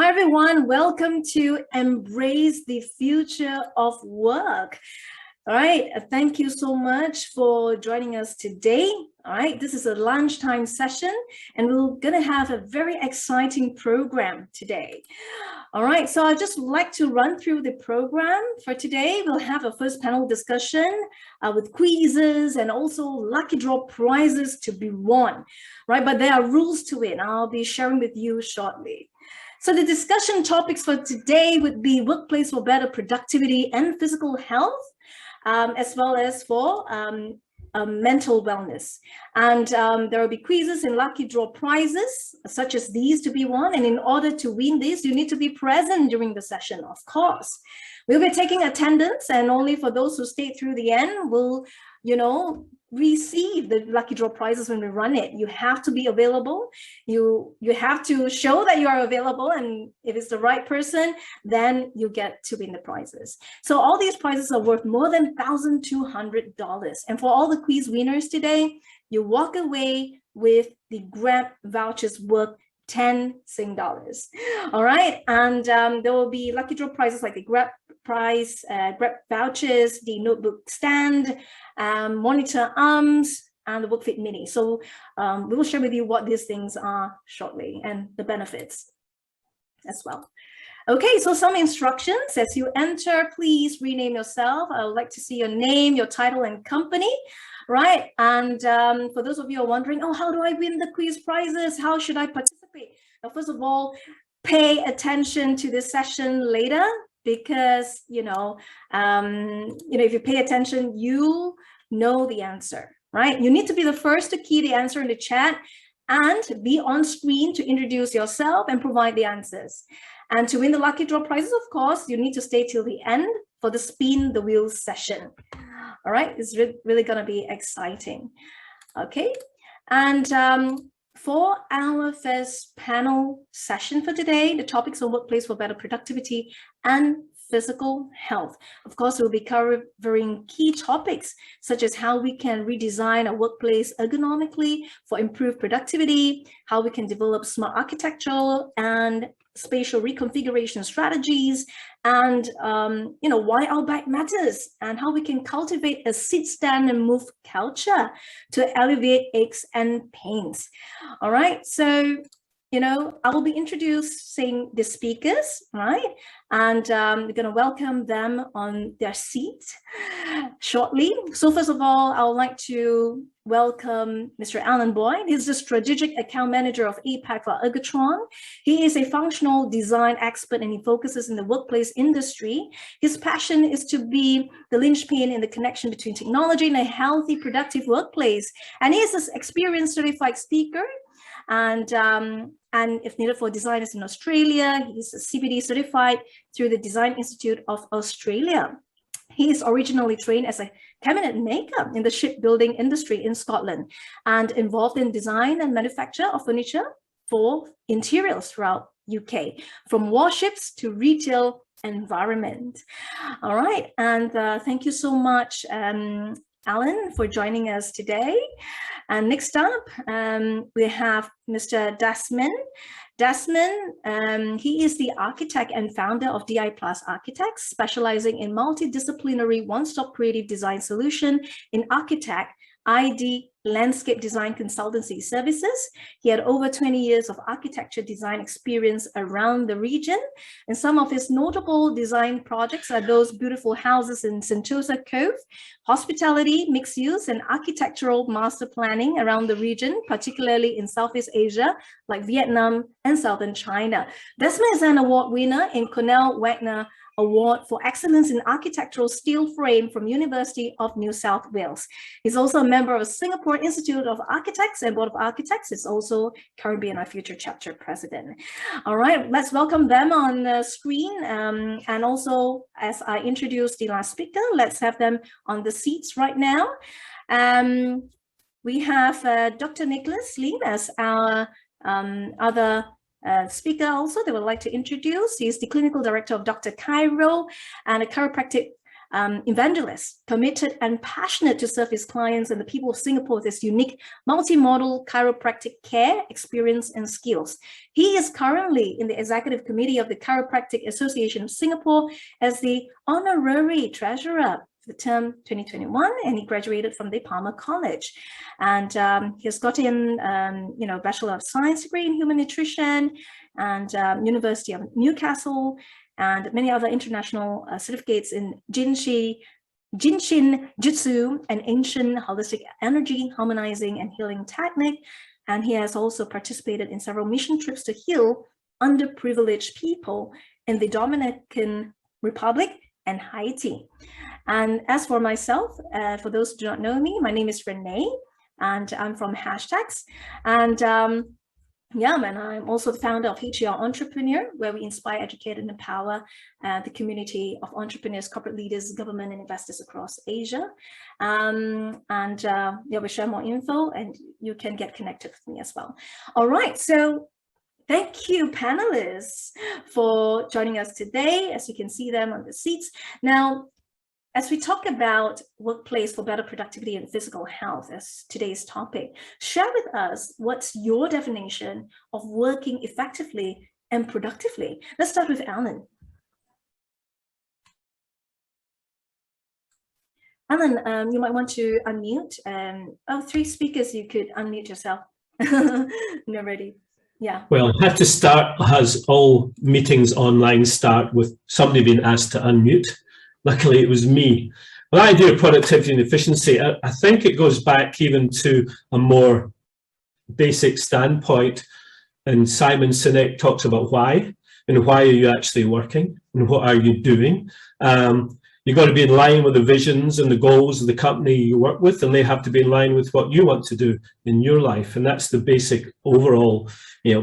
Hi, everyone. Welcome to Embrace the Future of Work. All right. Thank you so much for joining us today. All right. This is a lunchtime session, and we're going to have a very exciting program today. All right. So I'd just like to run through the program for today. We'll have a first panel discussion with quizzes and also lucky draw prizes to be won. Right. But there are rules to it. I'll be sharing with you shortly. So the discussion topics for today would be workplace for better productivity and physical health, as well as for mental wellness. And there will be quizzes and lucky draw prizes such as these to be won. And in order to win these, you need to be present during the session, of course. We'll be taking attendance, and only for those who stay through the end will, receive the lucky draw prizes when we run it. You have to be available. You have to show that you are available, and if it's the right person, then you get to win the prizes. So all these prizes are worth more than $1,200. And for all the quiz winners today, you walk away with the Grab vouchers worth 10 Sing dollars. All right, and there will be lucky draw prizes like the Grab prize, Grab vouchers, the notebook stand, monitor arms, and the WorkFit Mini. So we will share with you what these things are shortly and the benefits as well. Okay, so some instructions. As you enter, please rename yourself. I would like to see your name, your title, and company. Right, and for those of you who are wondering, oh, how do I win the quiz prizes? How should I participate? Now, first of all, pay attention to this session later, because if you pay attention, you know the answer, right? You need to be the first to key the answer in the chat and be on screen to introduce yourself and provide the answers. And to win the lucky draw prizes, of course, you need to stay till the end for the spin the wheels session. All right, it's really going to be exciting. Okay, and for our first panel session for today, the topics are workplace for better productivity and physical health. Of course, we'll be covering key topics such as how we can redesign our workplace ergonomically for improved productivity, how we can develop smart architectural and spatial reconfiguration strategies, and why our back matters, and how we can cultivate a sit, stand, and move culture to alleviate aches and pains. All right, so I will be introducing the speakers, right? And we're going to welcome them on their seat shortly. So first of all, I would like to welcome Mr. Alan Boyd. He's the Strategic Account Manager of APAC for Ergotron. He is a functional design expert, and he focuses in the workplace industry. His passion is to be the linchpin in the connection between technology and a healthy, productive workplace. And he is an experienced certified speaker, and if needed for designers in Australia, he's a CPD certified through the Design Institute of Australia. He is originally trained as a cabinet maker in the shipbuilding industry in Scotland and involved in design and manufacture of furniture for interiors throughout UK, from warships to retail environment. All right, and thank you so much, Alan, for joining us today. And next up, we have Mr. Desmond. Desmond, he is the architect and founder of DI Plus Architects, specializing in multidisciplinary one-stop creative design solution in architect, ID, landscape design consultancy services. He had over 20 years of architecture design experience around the region, and some of his notable design projects are those beautiful houses in Sentosa Cove, hospitality, mixed use, and architectural master planning around the region, particularly in Southeast Asia, like Vietnam and Southern China. Desmond is an award winner in Cornell Wagner Award for Excellence in Architectural Steel Frame from University of New South Wales. He's also a member of Singapore Institute of Architects and Board of Architects. He's also Caribbean Our Future Chapter President. All right, let's welcome them on the screen. And also, as I introduce the last speaker, let's have them on the seats right now. We have Dr. Nicholas Lim as our other speaker also they would like to introduce. He is the clinical director of Dr. Chiro and a chiropractic evangelist, committed and passionate to serve his clients and the people of Singapore with his unique multimodal chiropractic care, experience, and skills. He is currently in the executive committee of the Chiropractic Association of Singapore as the honorary treasurer for the term 2021, and he graduated from the Palmer College. And he has gotten, Bachelor of Science degree in Human Nutrition and University of Newcastle, and many other international certificates in Jinshin Jitsu and ancient holistic energy, harmonizing and healing technique. And he has also participated in several mission trips to heal underprivileged people in the Dominican Republic and Haiti. And as for myself, for those who do not know me, my name is Rani, and I'm from Hashtaqs. And and I'm also the founder of HR Entrepreneur, where we inspire, educate, and empower the community of entrepreneurs, corporate leaders, government, and investors across Asia. We share more info, and you can get connected with me as well. All right, so thank you, panelists, for joining us today. As you can see them on the seats. Now, as we talk about workplace for better productivity and physical health as today's topic, share with us what's your definition of working effectively and productively. Let's start with Alan. Alan, you might want to unmute. 3 speakers, you could unmute yourself. No, ready. Yeah. Well, I have to start, as all meetings online start, with somebody being asked to unmute. Luckily, it was me. When I do productivity and efficiency, I think it goes back even to a more basic standpoint. And Simon Sinek talks about why, and why are you actually working, and what are you doing? You've got to be in line with the visions and the goals of the company you work with, and they have to be in line with what you want to do in your life. And that's the basic overall,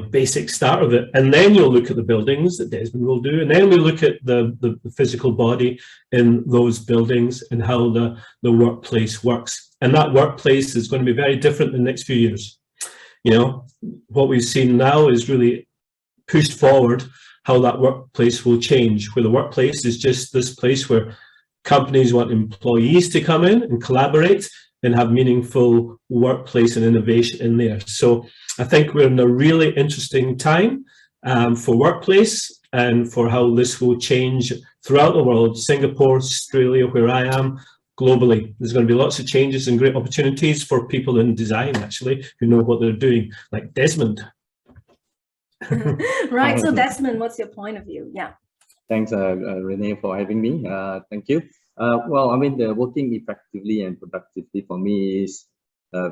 basic start of it. And then you'll look at the buildings that Desmond will do, and then we look at the physical body in those buildings and how the workplace works. And that workplace is going to be very different in the next few years. What we've seen now is really pushed forward how that workplace will change, where the workplace is just this place where companies want employees to come in and collaborate and have meaningful workplace and innovation in there. So I think we're in a really interesting time for workplace and for how this will change throughout the world, Singapore, Australia, where I am, globally. There's going to be lots of changes and great opportunities for people in design, actually, who know what they're doing, like Desmond. Right, so Desmond, what's your point of view? Yeah. Thanks, Renee, for having me. Thank you. The working effectively and productively for me is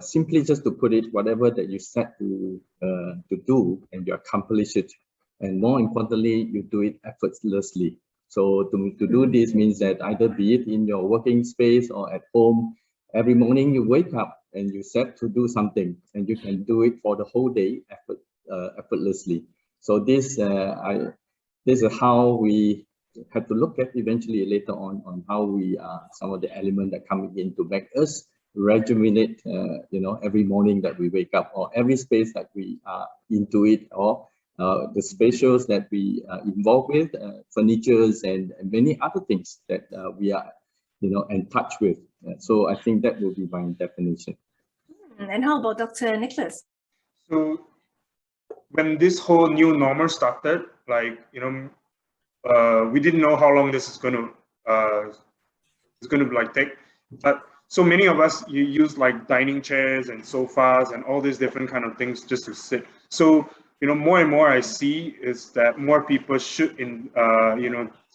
simply just to put it, whatever that you set to do and you accomplish it. And more importantly, you do it effortlessly. So to do this means that either be it in your working space or at home, every morning you wake up and you set to do something, and you can do it for the whole day effortlessly. So this is how we have to look at eventually later on how we some of the elements that come in to make us rejuvenate every morning that we wake up, or every space that we are into it, or the spatials that we are involved with, furnitures and many other things that we are in touch with. So I think that will be my definition. And how about Dr. Nicholas? So when this whole new normal started, we didn't know how long this is going to take, but so many of us use like dining chairs and sofas and all these different kind of things just to sit. So more and more I see is that more people should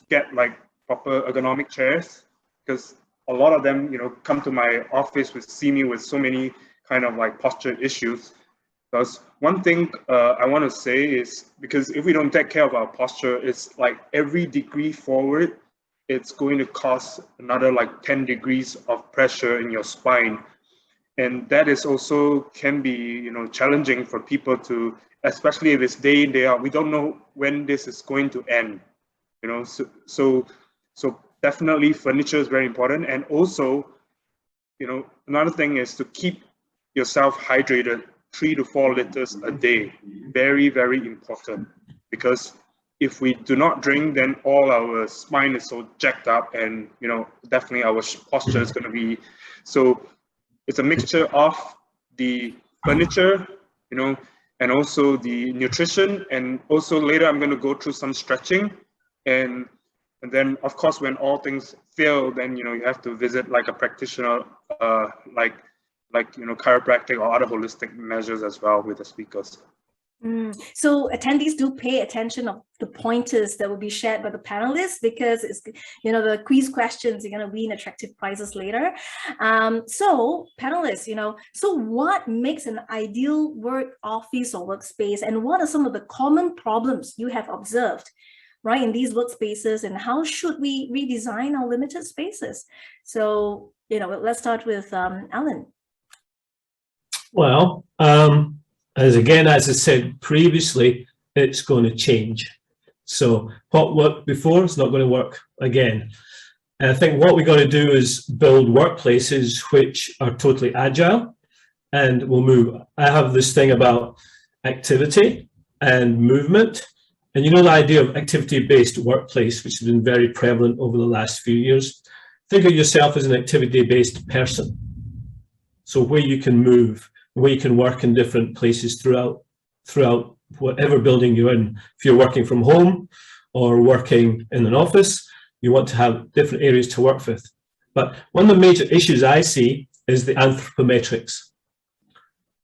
get like proper ergonomic chairs, because a lot of them come to my office see me with so many kind of like posture issues. Because one thing I want to say is, because if we don't take care of our posture, it's like every degree forward, it's going to cause another like 10 degrees of pressure in your spine. And that is also can be, challenging for people to, especially if it's day in, day out. We don't know when this is going to end, so definitely furniture is very important. And also, another thing is to keep yourself hydrated. 3 to 4 liters a day, very, very important, because if we do not drink, then all our spine is so jacked up, and definitely our posture is going to be. So it's a mixture of the furniture, and also the nutrition, and also later I'm going to go through some stretching, and then of course when all things fail, then you have to visit like a practitioner, like chiropractic or other holistic measures as well with the speakers. So attendees do pay attention of the pointers that will be shared by the panelists, because it's, the quiz questions, you're going to win attractive prizes later. So panelists, so what makes an ideal work office or workspace, and what are some of the common problems you have observed, right, in these workspaces, and how should we redesign our limited spaces? So, let's start with Alan. Well, as I said previously, it's going to change. So what worked before is not going to work again. And I think what we got to do is build workplaces which are totally agile and will move. I have this thing about activity and movement. And the idea of activity-based workplace, which has been very prevalent over the last few years. Think of yourself as an activity-based person. So where you can move, where you can work in different places throughout whatever building you're in. If you're working from home or working in an office, you want to have different areas to work with. But one of the major issues I see is the anthropometrics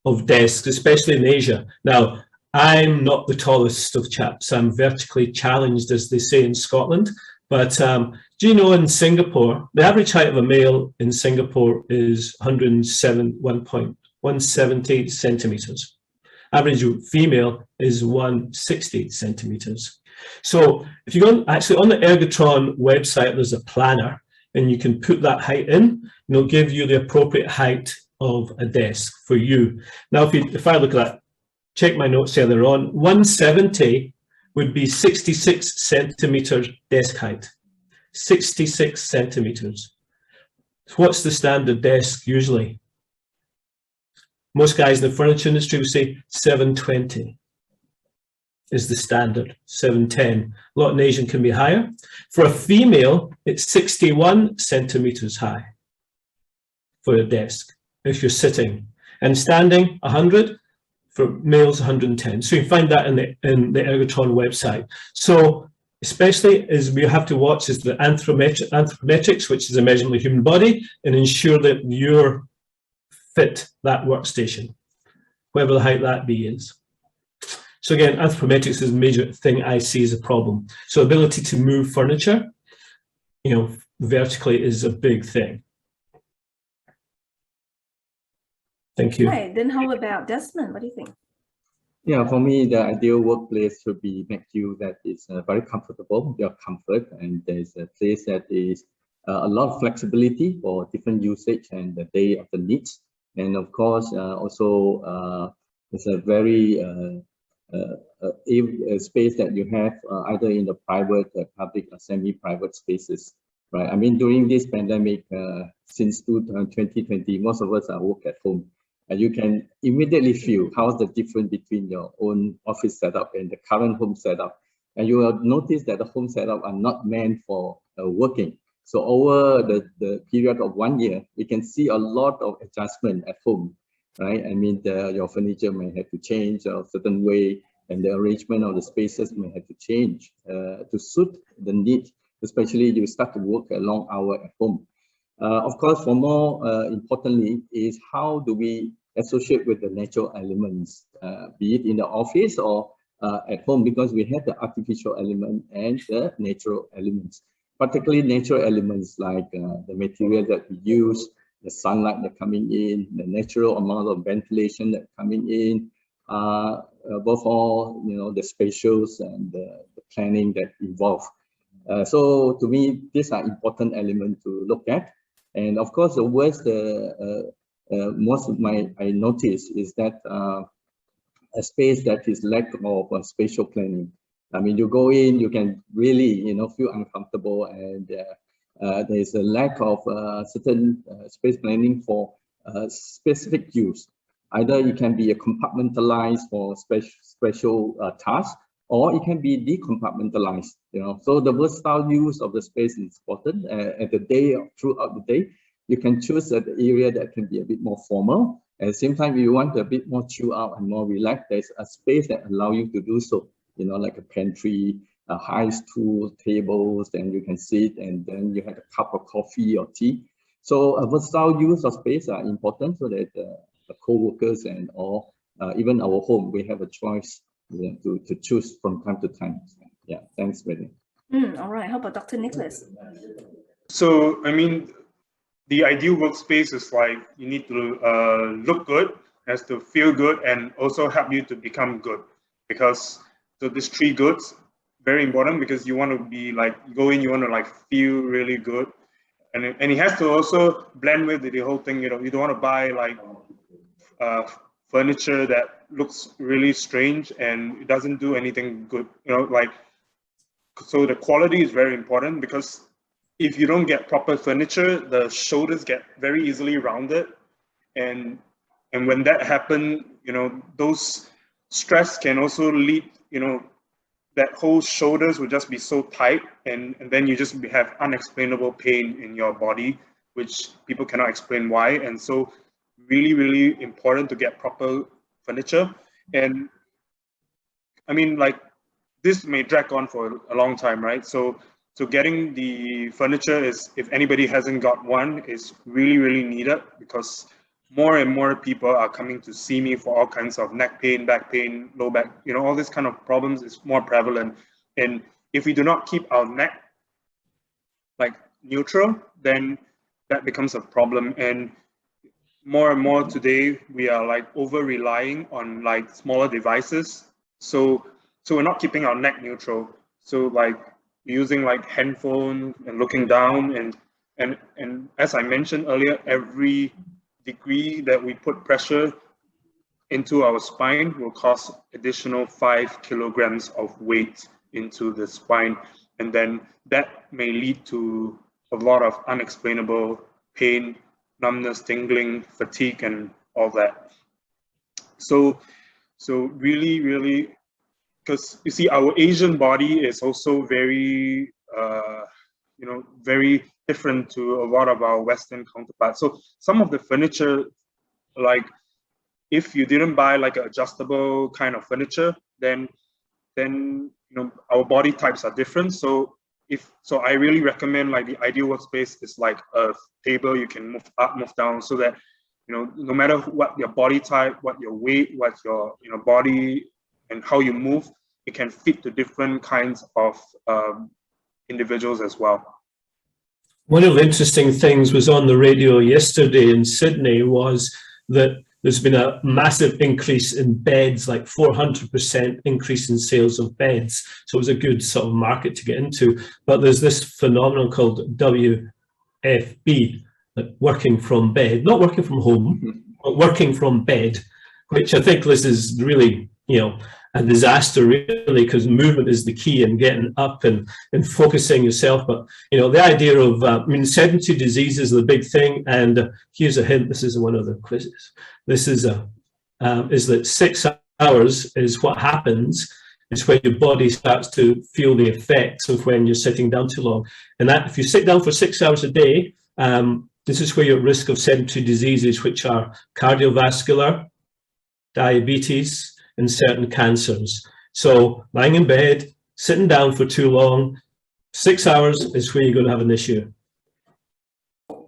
of desks, especially in Asia. Now, I'm not the tallest of chaps. I'm vertically challenged, as they say in Scotland. But do you know, in Singapore, the average height of a male in Singapore is 170 centimeters. Average female is 160 centimeters. So if you go actually on the Ergotron website, there's a planner, and you can put that height in, and it'll give you the appropriate height of a desk for you. Now, if I look at that, check my notes earlier on, 170 would be 66 centimeters desk height. 66 centimeters. So what's the standard desk usually? Most guys in the furniture industry would say 720 is the standard, 710. A lot in Asian can be higher. For a female, it's 61 centimeters high for a desk if you're sitting. And standing, 100. For males, 110. So you find that in the Ergotron website. So especially as we have to watch is the anthropometrics, which is a measurement of the human body, and ensure that you're fit that workstation, whatever the height that be is. So again, anthropometrics is a major thing I see as a problem. So ability to move furniture, vertically is a big thing. Thank you. Right, then how about Desmond? What do you think? Yeah, for me, the ideal workplace should be make you that is very comfortable, your comfort, and there's a place that is a lot of flexibility for different usage and the day of the needs. And of course, also it's a very space that you have either in the private, public, or semi-private spaces, right? I mean, during this pandemic, since 2020, most of us are work at home. And you can immediately feel how's the difference between your own office setup and the current home setup. And you will notice that the home setup are not meant for working. So over the period of 1 year, we can see a lot of adjustment at home, right? I mean, your furniture may have to change a certain way, and the arrangement of the spaces may have to change to suit the need, especially you start to work a long hour at home. Of course, for more importantly, is how do we associate with the natural elements, be it in the office or at home, because we have the artificial element and the natural elements, particularly natural elements like the material that we use, the sunlight that coming in, the natural amount of ventilation that coming in, above all, the spatials and the planning that involve. So to me, these are important elements to look at. And of course, the worst, most of I notice is that a space that is lack of spatial planning. I mean, you go in, you can really, feel uncomfortable, and there's a lack of certain space planning for specific use. Either you can be a compartmentalized for special tasks, or it can be decompartmentalized, So the versatile use of the space is important. At the day, throughout the day, you can choose an area that can be a bit more formal. At the same time, if you want a bit more chill out and more relaxed, there's a space that allows you to do so, like a pantry, high stool, tables, and you can sit, and then you have a cup of coffee or tea. So a versatile use of space are important so that the co-workers and all, even our home, we have a choice to choose from time to time. Yeah, thanks, Rani. All right, how about Dr. Nicholas? So, I mean, the ideal workspace is like you need to look good, has to feel good, and also help you to become good. Because so these three goods, very important, because you want to be like, go in, you want to like feel really good. And it has to also blend with the whole thing, you don't want to buy like furniture that looks really strange and it doesn't do anything good, so the quality is very important, because if you don't get proper furniture, the shoulders get very easily rounded, and when that happens, those stress can also lead, that whole shoulders will just be so tight, and then you just have unexplainable pain in your body, which people cannot explain why. And so really, really important to get proper furniture. And I mean, like, this may drag on for a long time, right? So getting the furniture is, if anybody hasn't got one, is really, really needed, because more and more people are coming to see me for all kinds of neck pain, back pain, low back, all this kind of problems is more prevalent. And if we do not keep our neck like neutral, then that becomes a problem. And more today, we are like over relying on like smaller devices. So we're not keeping our neck neutral. So like using like handphone and looking down, and as I mentioned earlier, every degree that we put pressure into our spine will cause additional 5 kilograms of weight into the spine. And then that may lead to a lot of unexplainable pain, numbness, tingling, fatigue, and all that. So really, really, because you see, our Asian body is also very, very different to a lot of our Western counterparts. So some of the furniture, like if you didn't buy like an adjustable kind of furniture, then our body types are different. So I really recommend, like, the ideal workspace is like a table you can move up, move down, so that no matter what your body type, what your weight, what your body, and how you move, it can fit to different kinds of individuals as well. One of the interesting things was on the radio yesterday in Sydney was that there's been a massive increase in beds, like 400% increase in sales of beds. So it was a good sort of market to get into. But there's this phenomenon called WFB, like working from bed, not working from home, but working from bed, which I think this is really, a disaster, really, because movement is the key in getting up and focusing yourself. But the idea of sedentary disease is the big thing. And here's a hint: this is one of the quizzes. This is that 6 hours is what happens. It's when your body starts to feel the effects of when you're sitting down too long. And that, if you sit down for 6 hours a day, this is where you're at risk of sedentary diseases, which are cardiovascular, diabetes, and certain cancers. So lying in bed, sitting down for too long, 6 hours is where you're going to have an issue.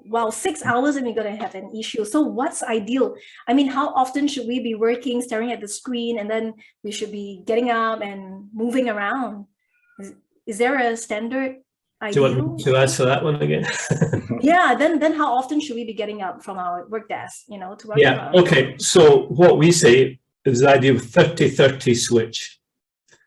Well, 6 hours and we're going to have an issue. So what's ideal? I mean, how often should we be working, staring at the screen, and then we should be getting up and moving around? Is there a standard ideal? Do you want to answer that one again? Yeah, then how often should we be getting up from our work desk, to work? Yeah, okay. So what we say is the idea of 30-30 switch.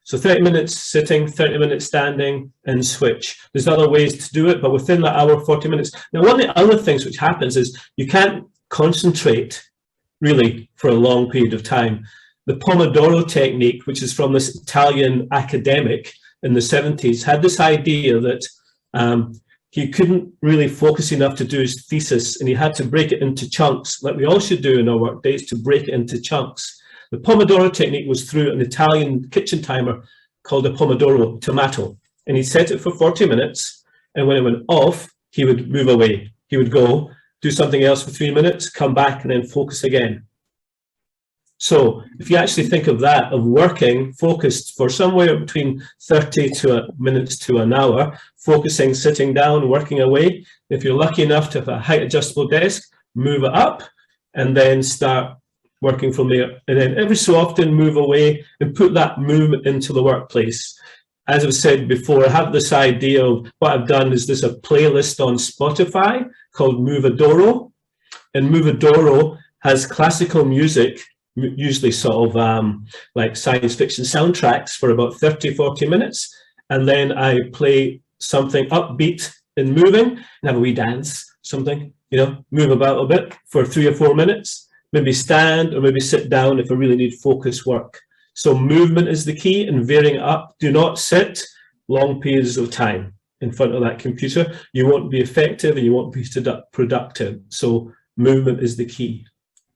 So 30 minutes sitting, 30 minutes standing, and switch. There's other ways to do it, but within that hour, 40 minutes. Now, one of the other things which happens is you can't concentrate really for a long period of time. The Pomodoro technique, which is from this Italian academic in the 70s, had this idea that he couldn't really focus enough to do his thesis, and he had to break it into chunks, like we all should do in our work days, to break it into chunks. The Pomodoro technique was through an Italian kitchen timer, called a Pomodoro tomato, and he set it for 40 minutes. And when it went off, he would move away. He would go do something else for 3 minutes, come back, and then focus again. So if you actually think of that, of working focused for somewhere between 30 minutes to an hour, focusing, sitting down, working away. If you're lucky enough to have a height adjustable desk, move it up and then start working from there. And then every so often move away and put that movement into the workplace. As I've said before, I have this idea of what I've done is there's a playlist on Spotify called Movadoro. And Movadoro has classical music, usually sort of like science fiction soundtracks for about 30, 40 minutes. And then I play something upbeat and moving and have a wee dance, something, you know, move about a bit for 3 or 4 minutes, maybe stand or maybe sit down if I really need focus work. So movement is the key and varying it up. Do not sit long periods of time in front of that computer. You won't be effective and you won't be productive. So movement is the key.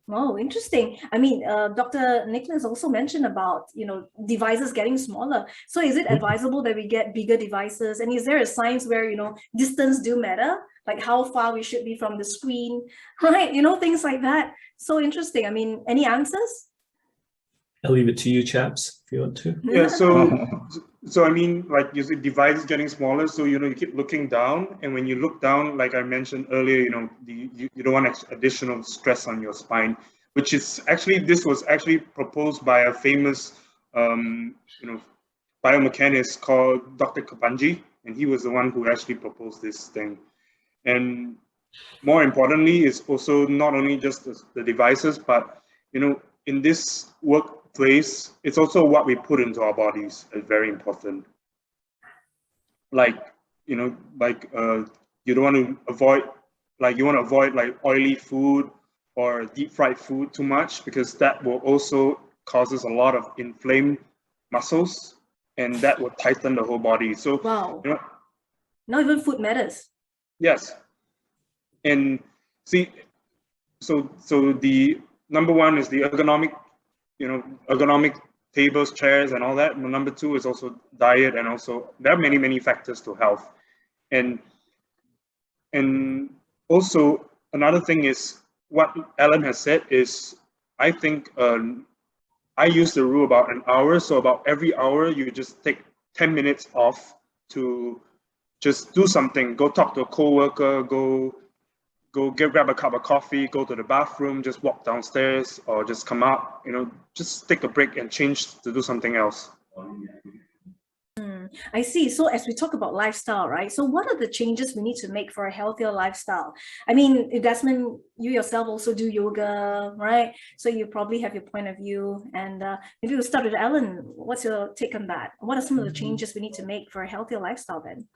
Oh, interesting. I mean, Dr. Nicholas also mentioned about, you know, devices getting smaller. So is it advisable that we get bigger devices? And is there a science where, you know, distance do matter? Like how far we should be from the screen, right? You know, things like that. So interesting. I mean, any answers? I'll leave it to you, chaps, if you want to. Yeah, so I mean, like you said, devices getting smaller. So, you know, you keep looking down, and when you look down, like I mentioned earlier, you know, you don't want additional stress on your spine, which is actually, this was actually proposed by a famous, you know, biomechanist called Dr. Kapanji, and he was the one who actually proposed this thing. And more importantly, it's also not only just the devices, but, you know, in this workplace, it's also what we put into our bodies is very important. Like, you know, like you don't want to avoid, like you want to avoid like oily food or deep fried food too much, because that will also causes a lot of inflamed muscles, and that will tighten the whole body. So, wow, you know, not even food matters. Yes, and see, so the number one is the ergonomic, you know, ergonomic tables, chairs, and all that. But number two is also diet, and also there are many factors to health, and also another thing is what Alan has said is, I think I use the rule about an hour. So about every hour you just take 10 minutes off to just do something. Go talk to a coworker. Go grab a cup of coffee, go to the bathroom, just walk downstairs, or just come out, you know, just take a break and change to do something else. I see. So as we talk about lifestyle, right? So what are the changes we need to make for a healthier lifestyle? I mean, Desmond, you yourself also do yoga, right? So you probably have your point of view. And maybe we'll start with Alan. What's your take on that? What are some of the changes we need to make for a healthier lifestyle then?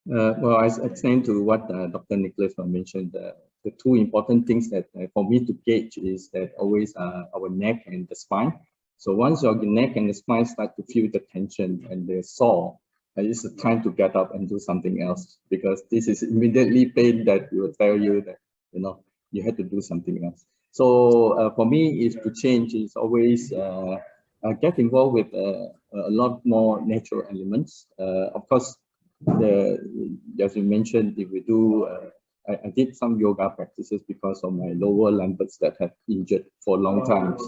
Well, I extend to what Dr. Nicholas mentioned. The two important things that for me to gauge is that always our neck and the spine. So once your neck and the spine start to feel the tension and the sore, it's the time to get up and do something else, because this is immediately pain that will tell you that, you know, you had to do something else. So for me, is to change is always get involved with a lot more natural elements. Of course, as you mentioned, if we do, I did some yoga practices because of my lower lumbares that have injured for long times.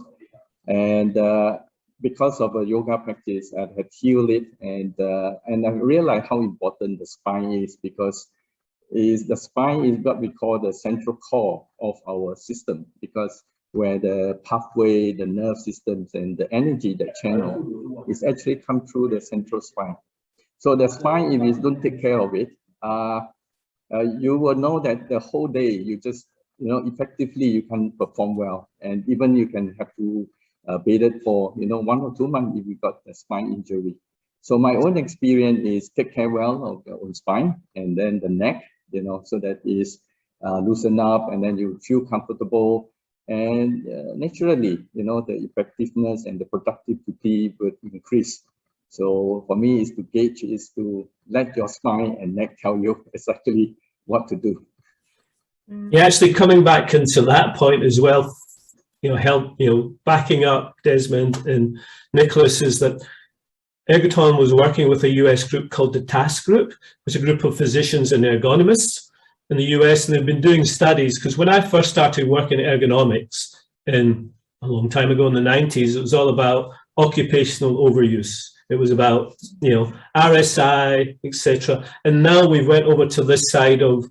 And because of a yoga practice, I had healed it, and I realized how important the spine is, because the spine is what we call the central core of our system, because where the pathway, the nerve systems, and the energy that channel is actually come through the central spine. So the spine, if you don't take care of it, you will know that the whole day you just, you know, effectively you can perform well, and even you can have to bed it for, you know, 1 or 2 months if you got a spine injury. So my own experience is take care well of your own spine, and then the neck, you know, so that is loosen up, and then you feel comfortable, and naturally, you know, the effectiveness and the productivity would increase. So for me, is to gauge, is to let your spine and neck tell you exactly what to do. Yeah, actually coming back into that point as well, you know, backing up Desmond and Nicholas, is that Ergotron was working with a US group called the Task Group, which is a group of physicians and ergonomists in the US, and they've been doing studies, because when I first started working in ergonomics in a long time ago in the 90s, it was all about occupational overuse. It was about, you know, RSI, etc. And now we've went over to this side of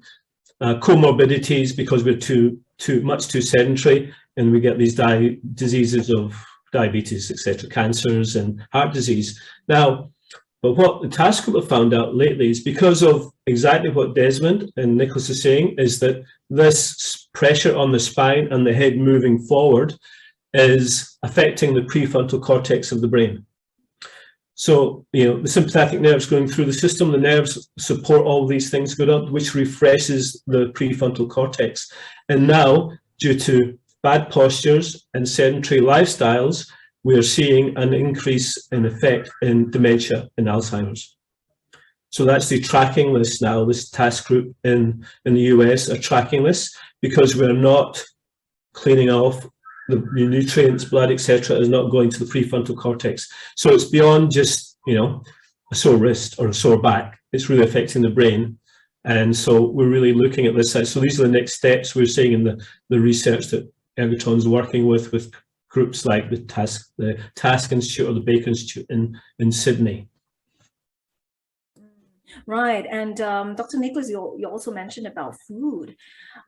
comorbidities, because we're too much too sedentary, and we get these diseases of diabetes, etc., cancers and heart disease. Now, but what the task group have found out lately is, because of exactly what Desmond and Nicholas are saying, is that this pressure on the spine and the head moving forward is affecting the prefrontal cortex of the brain. So, you know, the sympathetic nerves going through the system, the nerves support all these things going up, which refreshes the prefrontal cortex. And now, due to bad postures and sedentary lifestyles, we are seeing an increase in effect in dementia and Alzheimer's. So that's the tracking this now. This task group in the US are tracking this, because we're not cleaning off the nutrients, blood, etc., is not going to the prefrontal cortex. So it's beyond just, you know, a sore wrist or a sore back. It's really affecting the brain. And so we're really looking at this side. So these are the next steps we're seeing in the research that Ergotron's working with groups like the Task Institute or the Baker Institute in Sydney. Right, and Dr. Nicholas, you also mentioned about food,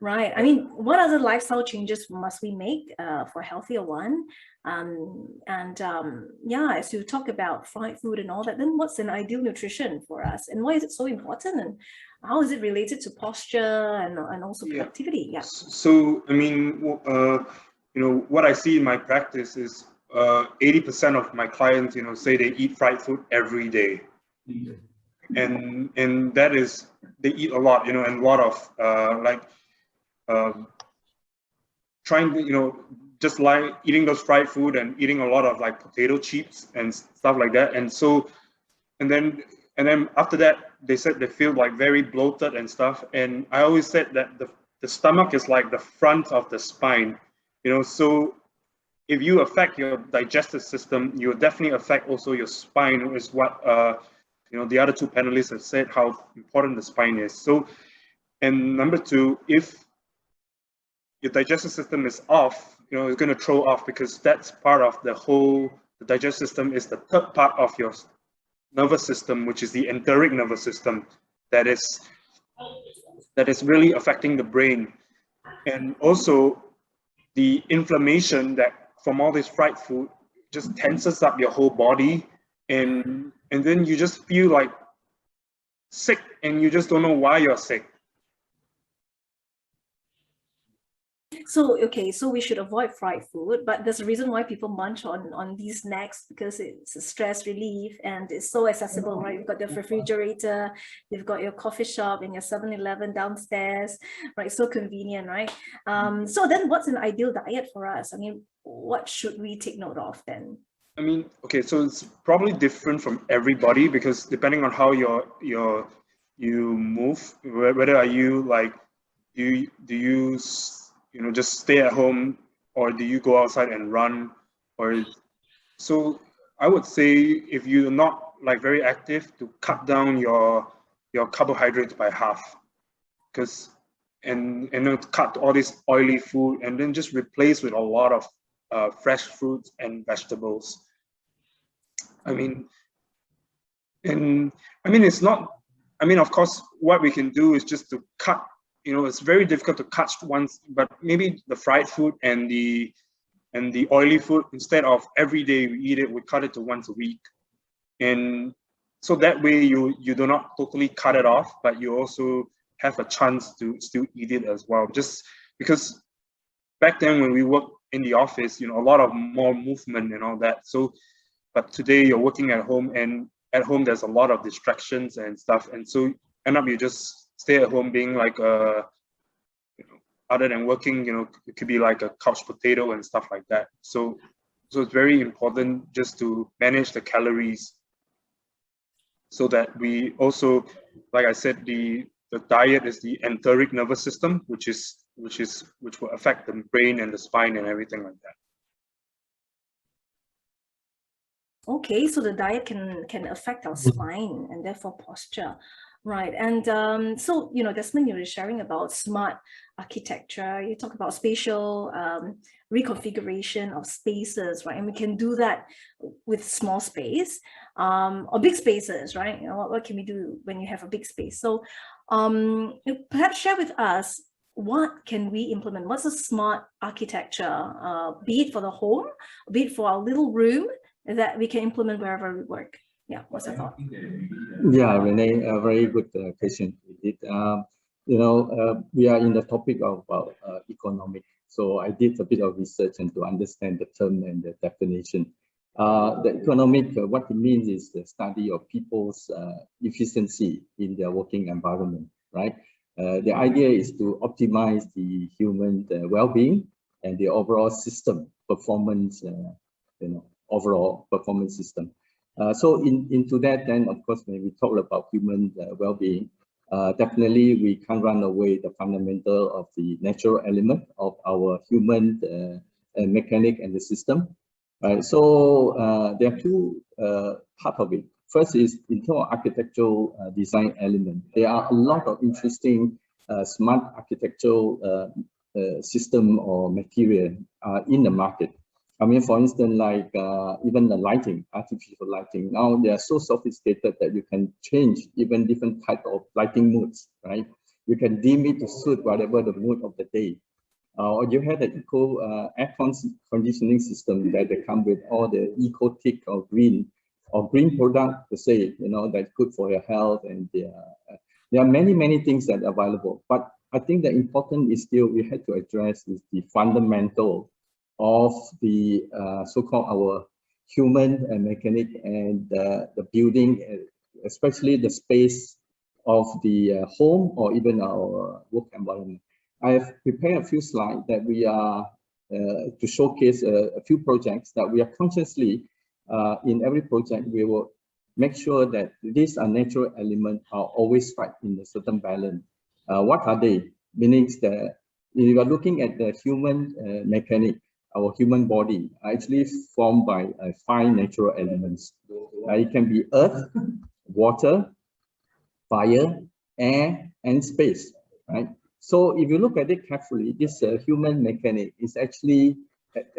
right? I mean, what other lifestyle changes must we make for a healthier one? Yeah, as you talk about fried food and all that, then what's an ideal nutrition for us, and why is it so important, and how is it related to posture and also productivity? Yeah. So, I mean, you know, what I see in my practice is 80% of my clients, you know, say they eat fried food every day. And that is, they eat a lot, you know, and a lot of trying to, you know, just like eating those fried food and eating a lot of like potato chips and stuff like that. And so, and then after that, they said they feel like very bloated and stuff. And I always said that the stomach is like the front of the spine, you know, so if you affect your digestive system, you will definitely affect also your spine, is what you know, the other two panelists have said, how important the spine is. So, and number two, if your digestive system is off, you know, it's going to throw off, because that's part of the whole, the digestive system is the third part of your nervous system, which is the enteric nervous system, that is really affecting the brain. And also the inflammation that from all this fried food just tenses up your whole body, and then you just feel like sick, and you just don't know why you're sick. So, okay, so we should avoid fried food, but there's a reason why people munch on these snacks, because it's a stress relief and it's so accessible, right? You've got your refrigerator, you've got your coffee shop and your 7-Eleven downstairs, right? So convenient, right? So then what's an ideal diet for us? I mean, what should we take note of then? I mean, okay, so it's probably different from everybody, because depending on how you move, whether are you like, do you you know, just stay at home, or do you go outside and run, or so I would say, if you're not like very active, to cut down your carbohydrates by half, because and cut all this oily food, and then just replace with a lot of fresh fruits and vegetables. I mean, it's not, I mean, of course, what we can do is just to cut, you know, it's very difficult to cut once, but maybe the fried food and the oily food, instead of every day we eat it, we cut it to once a week. And so that way you do not totally cut it off, but you also have a chance to still eat it as well. Just because back then when we worked in the office, you know, a lot of more movement and all that. So, but today you're working at home, and at home there's a lot of distractions and stuff. And so end up you just stay at home being like you know, other than working, you know, it could be like a couch potato and stuff like that. So it's very important just to manage the calories, so that we also, like I said, the diet is the enteric nervous system, which will affect the brain and the spine and everything like that. Okay, so the diet can affect our spine and therefore posture, right? And so, you know, Desmond, you were sharing about smart architecture. You talk about spatial reconfiguration of spaces, right? And we can do that with small space or big spaces, right? You know, what can we do when you have a big space? So perhaps share with us, what can we implement? What's a smart architecture, be it for the home, be it for our little room, that we can implement wherever we work? Yeah, what's your thought? Yeah, Renee, a very good question. You know, we are in the topic of economic. So I did a bit of research and to understand the term and the definition. The economic, what it means is the study of people's efficiency in their working environment, right? The idea is to optimize the human well-being and the overall system performance, you know, overall performance system. So into that, then of course, when we talk about human well-being, definitely we can't run away the fundamental of the natural element of our human mechanic and the system. Right. So there are two parts of it. First is in terms of architectural design element. There are a lot of interesting smart architectural system or material in the market. I mean, for instance, like even the lighting, artificial lighting. Now they are so sophisticated that you can change even different type of lighting moods, right? You can dim it to suit whatever the mood of the day. Or you have the air conditioning system that they come with all the eco-tick or green product to say, you know, that's good for your health. And there are many things that are available. But I think the important is still we had to address is the fundamental of the so-called our human and mechanic and the building, especially the space of the home or even our work environment. I have prepared a few slides that we are to showcase a few projects that we are consciously in every project we will make sure that these are natural elements are always right in a certain balance. What are they? Meaning that if you are looking at the human mechanic, our human body are actually formed by 5 natural elements. It can be earth, water, fire, air, and space, right? So if you look at it carefully, this human mechanic is actually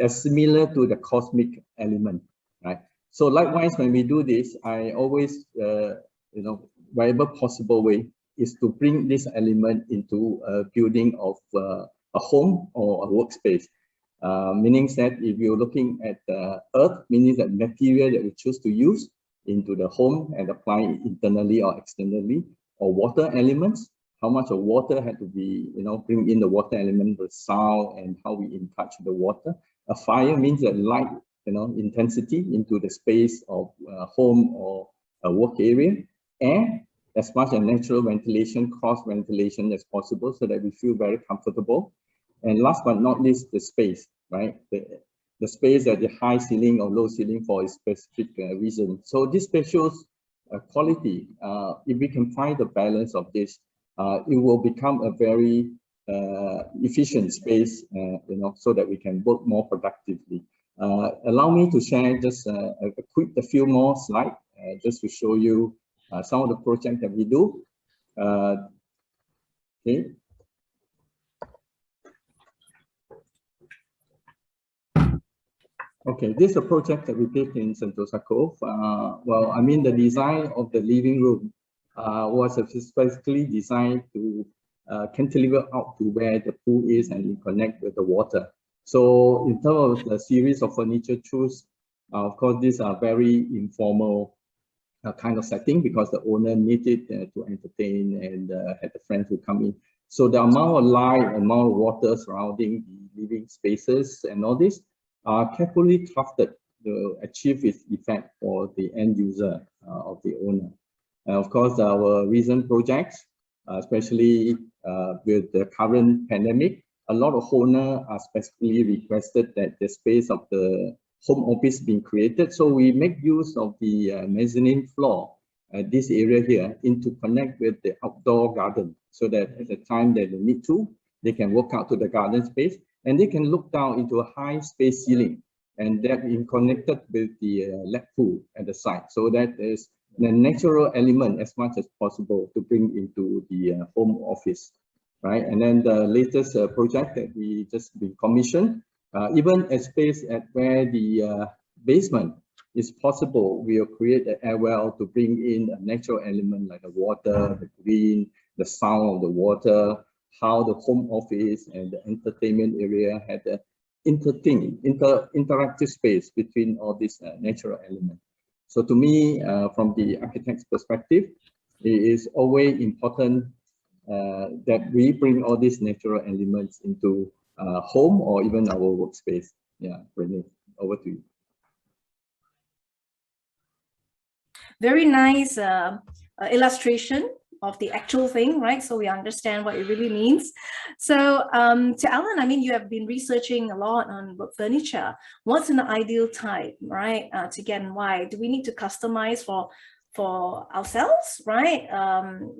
similar to the cosmic element, right? So likewise, when we do this, I always, you know, whatever possible way is to bring this element into a building of a home or a workspace. Meaning that if you're looking at the earth, meaning that material that we choose to use into the home and apply it internally or externally, or water elements, how much of water had to be, you know, bring in the water element, the sound, and how we in touch with the water. A fire means that light, you know, intensity into the space of home or a work area. Air, as much as natural ventilation, cross ventilation as possible so that we feel very comfortable. And last but not least, the space, right? The space at the high ceiling or low ceiling for a specific reason. So this spatial quality, if we can find the balance of this, it will become a very efficient space, you know, so that we can work more productively. Allow me to share just a few more slides, just to show you some of the projects that we do. Okay. Okay, this is a project that we did in Sentosa Cove. Well, I mean, the design of the living room was specifically designed to cantilever out to where the pool is and connect with the water. So in terms of the series of furniture choose, of course, these are very informal kind of setting because the owner needed to entertain and had the friends who come in. So the amount of light, amount of water surrounding the living spaces and all this are carefully crafted to achieve its effect for the end user of the owner. And of course, our recent projects, especially with the current pandemic, a lot of owners are specifically requested that the space of the home office being created. So we make use of the mezzanine floor, this area here, into connect with the outdoor garden, so that at the time that they need to, they can walk out to the garden space and they can look down into a high space ceiling and that is connected with the lab pool at the site. So that is the natural element as much as possible to bring into the home office, right? And then the latest project that we just been commissioned, even a space at where the basement is possible, we'll create an air well to bring in a natural element like the water, the green, the sound of the water, how the home office and the entertainment area had the interactive space between all these natural elements. So to me, from the architect's perspective, it is always important that we bring all these natural elements into home or even our workspace. Yeah, Rani, over to you. Very nice illustration of the actual thing, right? So we understand what it really means. So to Alan, I mean, you have been researching a lot on work furniture. What's an ideal type, right? To get and why? Do we need to customize for ourselves, right?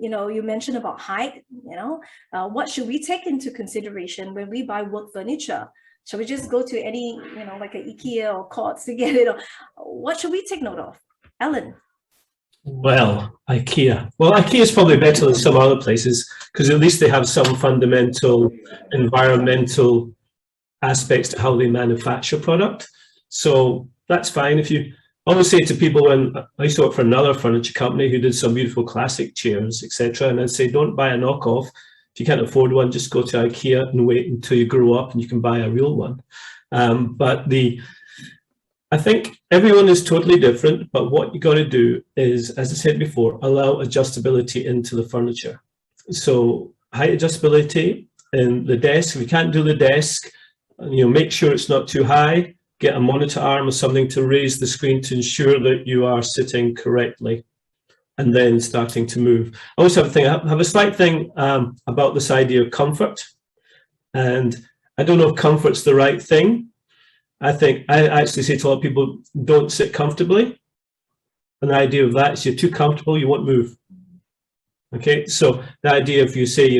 You know, you mentioned about height, you know, what should we take into consideration when we buy work furniture? Shall we just go to any, you know, like an IKEA or Courts to get it? Or what should we take note of? Alan? Well, IKEA. Well, IKEA is probably better than some other places because at least they have some fundamental environmental aspects to how they manufacture product. So that's fine. If you always say to people, when I used to work for another furniture company who did some beautiful classic chairs, etc., and I'd say, don't buy a knockoff. If you can't afford one, just go to IKEA and wait until you grow up and you can buy a real one. I think everyone is totally different, but what you got to do is, as I said before, allow adjustability into the furniture. So height adjustability in the desk. If you can't do the desk, you know, make sure it's not too high. Get a monitor arm or something to raise the screen to ensure that you are sitting correctly, and then starting to move. I also have a slight thing about this idea of comfort, and I don't know if comfort's the right thing. I actually say to a lot of people, don't sit comfortably. And the idea of that is you're too comfortable, you won't move. Okay, so the idea if you say, you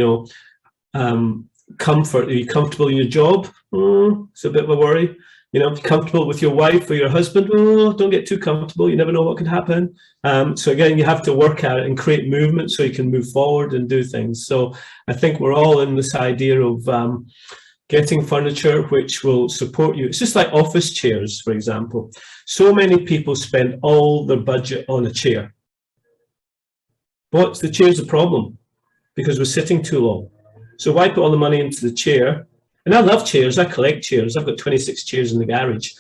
know, comfort, are you comfortable in your job? It's a bit of a worry. You know, if you're comfortable with your wife or your husband, don't get too comfortable, you never know what could happen. So again, you have to work at it and create movement so you can move forward and do things. So I think we're all in this idea of getting furniture which will support you. It's just like office chairs, for example. So many people spend all their budget on a chair. But the chair's a problem because we're sitting too long. So why put all the money into the chair? And I love chairs, I collect chairs. I've got 26 chairs in the garage.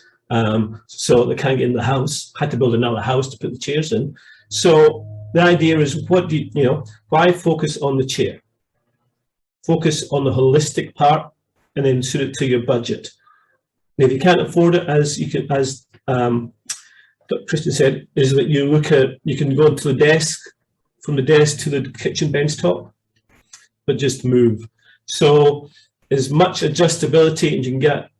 So they can't get in the house. I had to build another house to put the chairs in. So the idea is, why focus on the chair? Focus on the holistic part and then suit it to your budget. And if you can't afford it, as Dr. Christian said, is that you can go to the desk, from the desk to the kitchen bench top, but just move. So as much adjustability as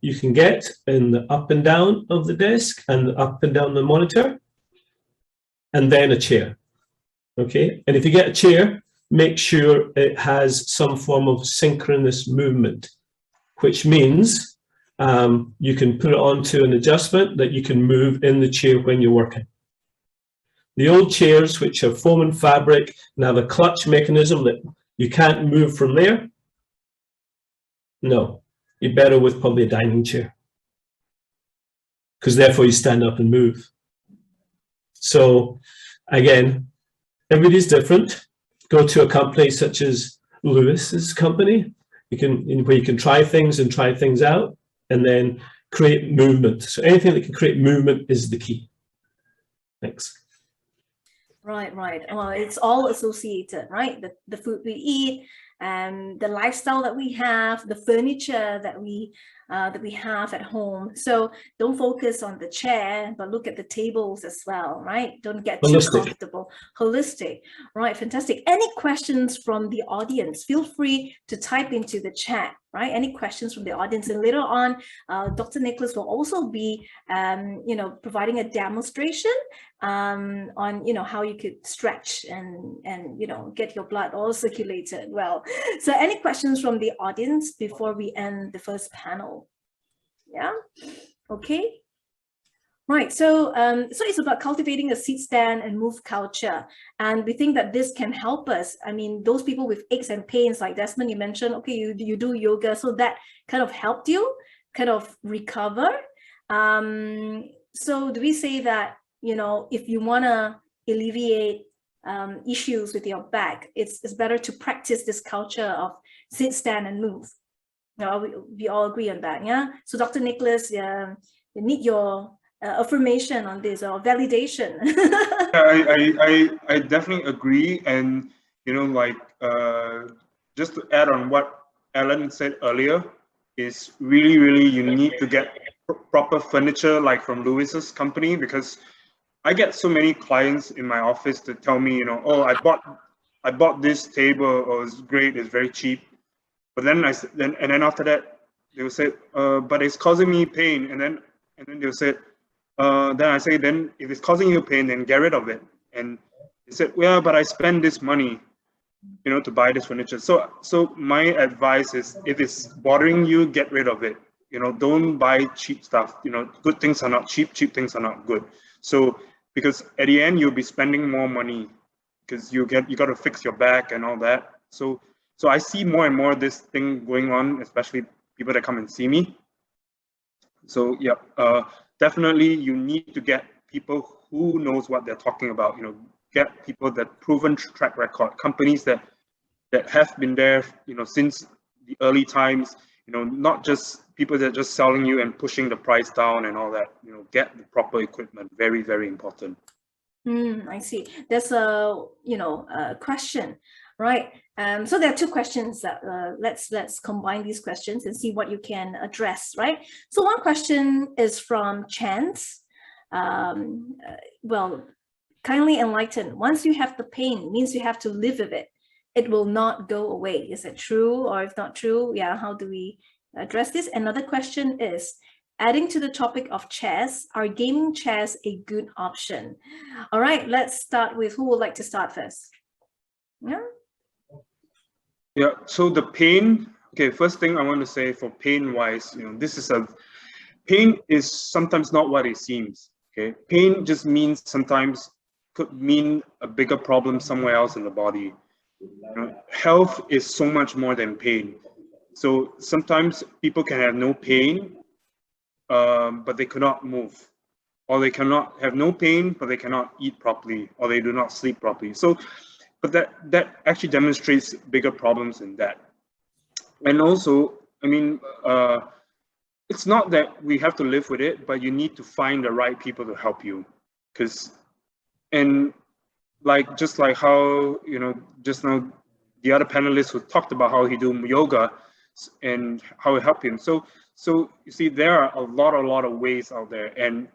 you can get in the up and down of the desk and up and down the monitor, and then a chair. Okay, and if you get a chair, make sure it has some form of synchronous movement, which means you can put it onto an adjustment that you can move in the chair when you're working. The old chairs, which are foam and fabric and have a clutch mechanism that you can't move from there, no, you're better with probably a dining chair, because therefore you stand up and move. So again, everybody's different. Go to a company such as Lewis's company, where you can try things and try things out, and then create movement. So anything that can create movement is the key. Thanks. Right. Well, it's all associated, right? The food we eat, and the lifestyle that we have, the furniture that we have at home. So don't focus on the chair, but look at the tables as well, right? Don't get too comfortable. Holistic, right? Fantastic. Any questions from the audience? Feel free to type into the chat, right? Any questions from the audience, and later on, Dr. Nicholas will also be, providing a demonstration on, how you could stretch and get your blood all circulated well. So any questions from the audience before we end the first panel? Yeah. Okay. Right. So, so it's about cultivating a sit, stand, and move culture. And we think that this can help us. I mean, those people with aches and pains, like Desmond, you mentioned, okay, you do yoga. So that kind of helped you kind of recover. So do we say that, you know, if you want to alleviate issues with your back, it's better to practice this culture of sit, stand, and move? No, we all agree on that, yeah? So Dr. Nicholas, you need your affirmation on this or validation. I definitely agree. And, you know, like, just to add on what Alan said earlier, is really you need to get proper furniture, like from Lewis's company, because I get so many clients in my office to tell me, you know, oh, I bought this table, oh, it's great, it's very cheap. But then then after that, they will say, but it's causing me pain. And then they'll say, then I say, then if it's causing you pain, then get rid of it. And they said, well, but I spend this money, you know, to buy this furniture. So my advice is, if it's bothering you, get rid of it. You know, don't buy cheap stuff. You know, good things are not cheap. Cheap things are not good. So because at the end you'll be spending more money because you got to fix your back and all that. So I see more and more this thing going on, especially people that come and see me. So yeah, definitely you need to get people who knows what they're talking about. You know, get people that proven track record, companies that have been there, you know, since the early times. You know, not just people that are just selling you and pushing the price down and all that. You know, get the proper equipment. Very, very important. I see. There's a question, right? So there are two questions that let's combine these questions and see what you can address, right? So one question is from Chance. Well, kindly enlighten. Once you have the pain, means you have to live with it. It will not go away. Is it true? Or if not true, yeah, how do we address this? Another question is, adding to the topic of chairs, are gaming chairs a good option? All right, let's start with, who would like to start first? Yeah. Yeah, so the pain, okay, first thing I want to say for pain wise, you know, pain is sometimes not what it seems, okay? Pain just means sometimes could mean a bigger problem somewhere else in the body. You know, health is so much more than pain. So sometimes people can have no pain, but they cannot move, or they cannot have no pain, but they cannot eat properly, or they do not sleep properly. So, but that actually demonstrates bigger problems in that. And also, I mean, it's not that we have to live with it, but you need to find the right people to help you, and like just like how, you know, just now the other panelists who talked about how he do yoga and how it helped him. So you see, there are a lot of ways out there, and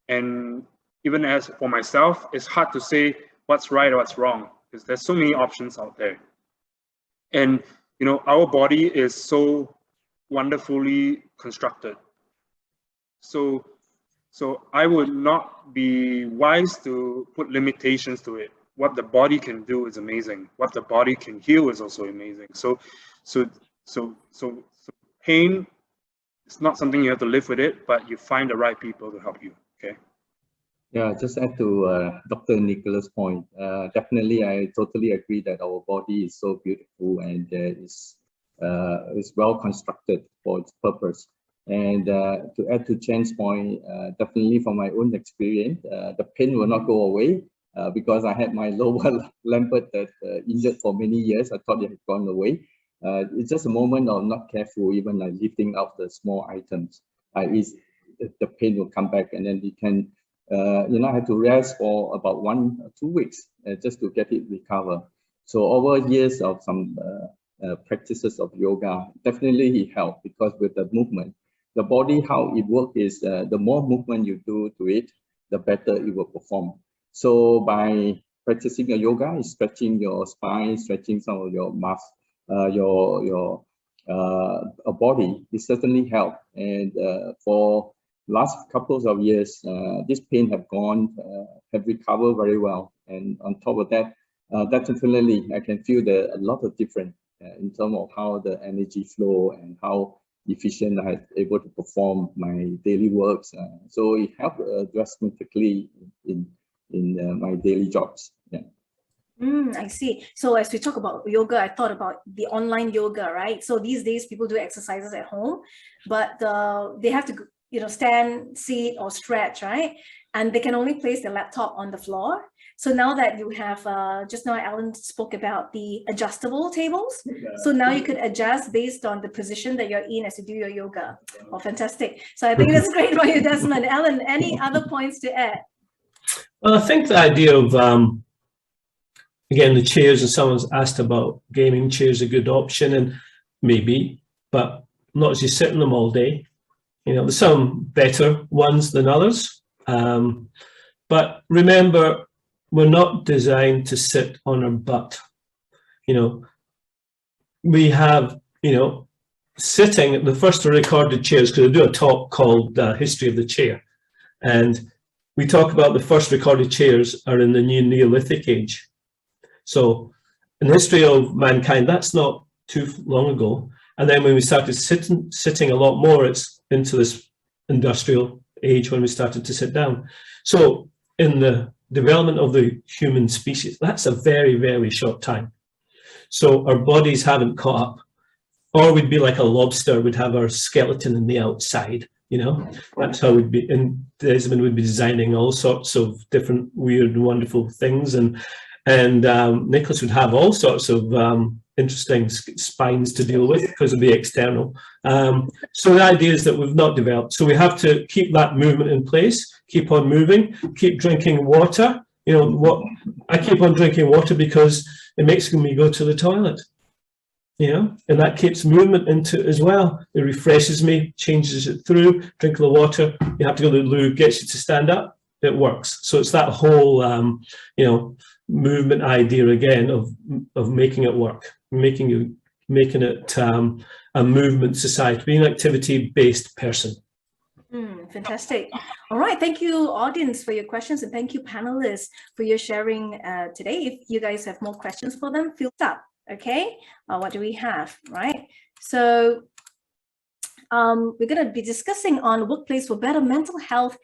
even as for myself, it's hard to say what's right or what's wrong because there's so many options out there. And you know, our body is so wonderfully constructed. So I would not be wise to put limitations to it. What the body can do is amazing. What the body can heal is also amazing. So pain is not something you have to live with it, but you find the right people to help you. Okay. Yeah, just add to Dr. Nicholas' point. Definitely, I totally agree that our body is so beautiful and is well constructed for its purpose. And to add to Chen's point, definitely from my own experience, the pain will not go away because I had my lower limb that injured for many years. I thought it had gone away. It's just a moment of not careful, even like lifting up the small items. The pain will come back, and then you can, you know, I had to rest for about 1 or 2 weeks just to get it recover. So over years of some practices of yoga, definitely it helped because with the movement, the body, how it works is the more movement you do to it, the better it will perform. So by practicing your yoga, is stretching your spine, stretching some of your muscles, your body, it certainly helped. And for last couple of years, this pain have gone, have recovered very well. And on top of that, definitely I can feel a lot of difference in terms of how the energy flow and how efficient. I'm able to perform my daily works. So it helped drastically in my daily jobs. Yeah. I see. So as we talk about yoga, I thought about the online yoga, right? So these days people do exercises at home, but they have to, you know, stand, sit, or stretch, right? And they can only place their laptop on the floor. So now that you have, just now Alan spoke about the adjustable tables. So now you could adjust based on the position that you're in as you do your yoga. Oh, fantastic. So I think that's great for you, Desmond. Alan, any other points to add? Well, I think the idea of, again, the chairs, and someone's asked about gaming chairs, a good option, and maybe, but not as you sit in them all day. You know, there's some better ones than others. But remember, we're not designed to sit on our butt. You know, we have, you know, sitting, the first recorded chairs, because I do a talk called History of the Chair. And we talk about the first recorded chairs are in the new Neolithic age. So in the history of mankind, that's not too long ago. And then when we started sitting a lot more, it's into this industrial age when we started to sit down. So in the development of the human species, that's a very, very short time. So our bodies haven't caught up. Or we'd be like a lobster, we'd have our skeleton in the outside, you know. That's how we'd be, and Desmond would be designing all sorts of different weird and wonderful things, and Nicholas would have all sorts of interesting spines to deal with because of the external. So the idea is that we've not developed. So we have to keep that movement in place, keep on moving, keep drinking water. You know, what I keep on drinking water because it makes me go to the toilet. You know, and that keeps movement into it as well. It refreshes me, changes it through, drink the water. You have to go to the loo, gets you to stand up. It works. So it's that whole, you know, movement idea again of making it work, making it a movement society, being an activity-based person. Fantastic. All right. Thank you, audience, for your questions, and thank you, panelists, for your sharing today. If you guys have more questions for them, feel up. Okay. What do we have? Right. So we're going to be discussing on workplace for better mental health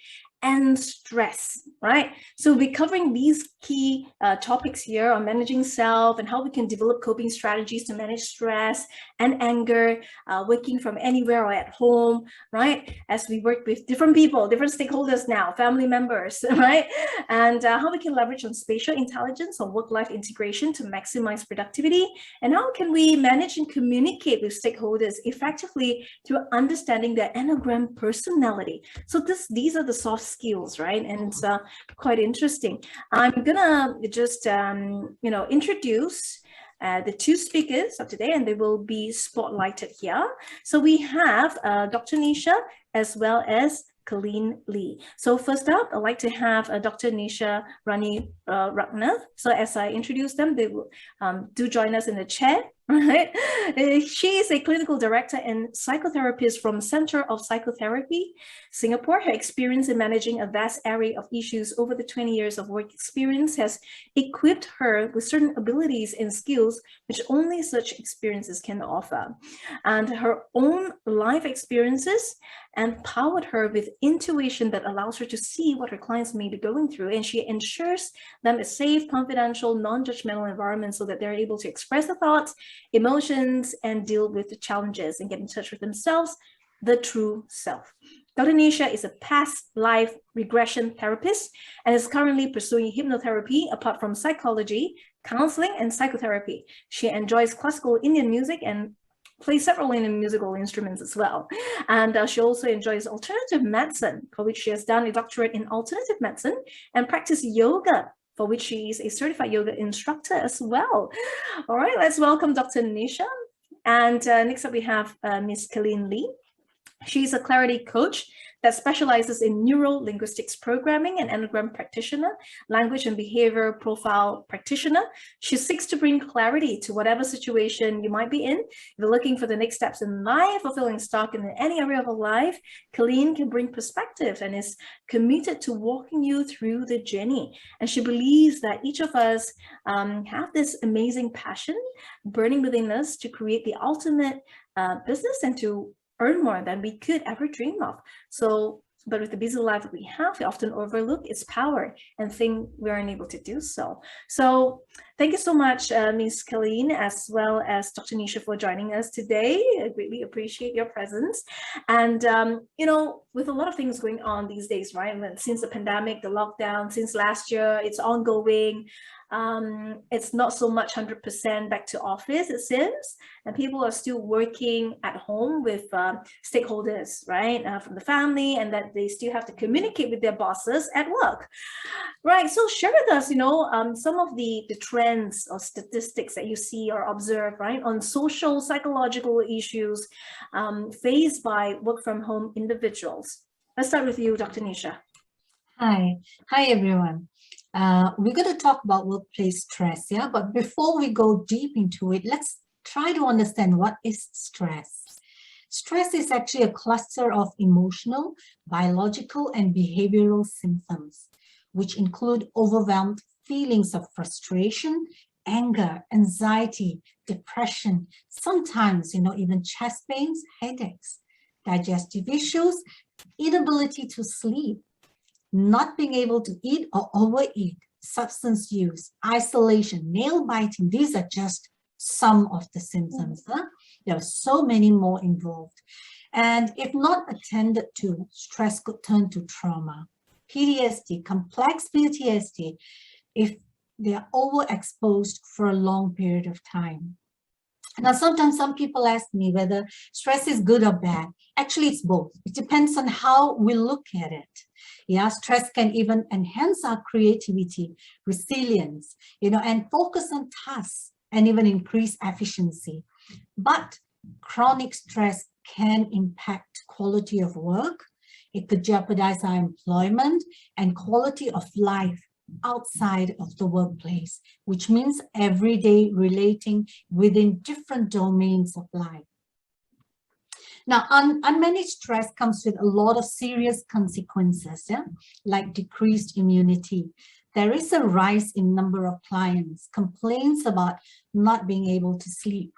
and stress, right? So we'll be covering these key topics here on managing self and how we can develop coping strategies to manage stress and anger, working from anywhere or at home, right? As we work with different people, different stakeholders now, family members, right? And how we can leverage on spatial intelligence or work-life integration to maximize productivity, and how can we manage and communicate with stakeholders effectively through understanding their Enneagram personality. So these are the soft skills, right? And it's quite interesting. I'm gonna just introduce the two speakers of today, and they will be spotlighted here. So we have Dr. Nisha as well as Kelyn Lee. So first up, I'd like to have Dr. Nisha, Rani, Rugnath. So as I introduce them, they will do join us in the chat. Right? She is a clinical director and psychotherapist from Center of Psychotherapy, Singapore. Her experience in managing a vast array of issues over the 20 years of work experience has equipped her with certain abilities and skills which only such experiences can offer. And her own life experiences empowered her with intuition that allows her to see what her clients may be going through, and she ensures them a safe, confidential, non-judgmental environment so that they're able to express their thoughts, emotions, and deal with the challenges and get in touch with themselves, the true self. Dr. Nisha is a past life regression therapist and is currently pursuing hypnotherapy apart from psychology, counseling, and psychotherapy. She enjoys classical Indian music and plays several Indian musical instruments as well. And she also enjoys alternative medicine, for which she has done a doctorate in alternative medicine, and practice yoga, for which she is a certified yoga instructor as well. All right, let's welcome Dr. Nisha. And next up we have Ms. Kelyn Lee. She's a clarity coach that specializes in Neuro-Linguistics programming and Enneagram practitioner, language and behavior profile practitioner. She seeks to bring clarity to whatever situation you might be in. If you're looking for the next steps in life or feeling stuck in any area of life, Kelyn can bring perspective and is committed to walking you through the journey. And she believes that each of us have this amazing passion burning within us to create the ultimate business and to earn more than we could ever dream of. So, but with the busy life that we have, we often overlook its power and think we are unable to do so. So thank you so much, Ms. Kelyn, as well as Dr. Nisha, for joining us today. I greatly appreciate your presence. And, you know, with a lot of things going on these days, right? Since the pandemic, the lockdown, since last year, it's ongoing. It's not so much 100% back to office, it seems, and people are still working at home with stakeholders, right, from the family, and that they still have to communicate with their bosses at work, right? So share with us, you know, some of the trends or statistics that you see or observe, right, on social, psychological issues faced by work from home individuals. Let's start with you, Dr. Nisha. Hi everyone. We're going to talk about workplace stress, yeah? But before we go deep into it, let's try to understand what is stress. Stress is actually a cluster of emotional, biological, and behavioral symptoms, which include overwhelmed feelings of frustration, anger, anxiety, depression, sometimes, you know, even chest pains, headaches, digestive issues, inability to sleep, not being able to eat or overeat, substance use, isolation, nail biting. These are just some of the symptoms. Huh? There are so many more involved. And if not attended to, stress could turn to trauma, PTSD, complex PTSD, if they are overexposed for a long period of time. Now, sometimes some people ask me whether stress is good or bad. Actually, it's both. It depends on how we look at it. Yeah, stress can even enhance our creativity, resilience, you know, and focus on tasks and even increase efficiency. But chronic stress can impact quality of work. It could jeopardize our employment and quality of life outside of the workplace, which means every day relating within different domains of life. Now, unmanaged stress comes with a lot of serious consequences, yeah? Like decreased immunity. There is a rise in number of clients, complaints about not being able to sleep.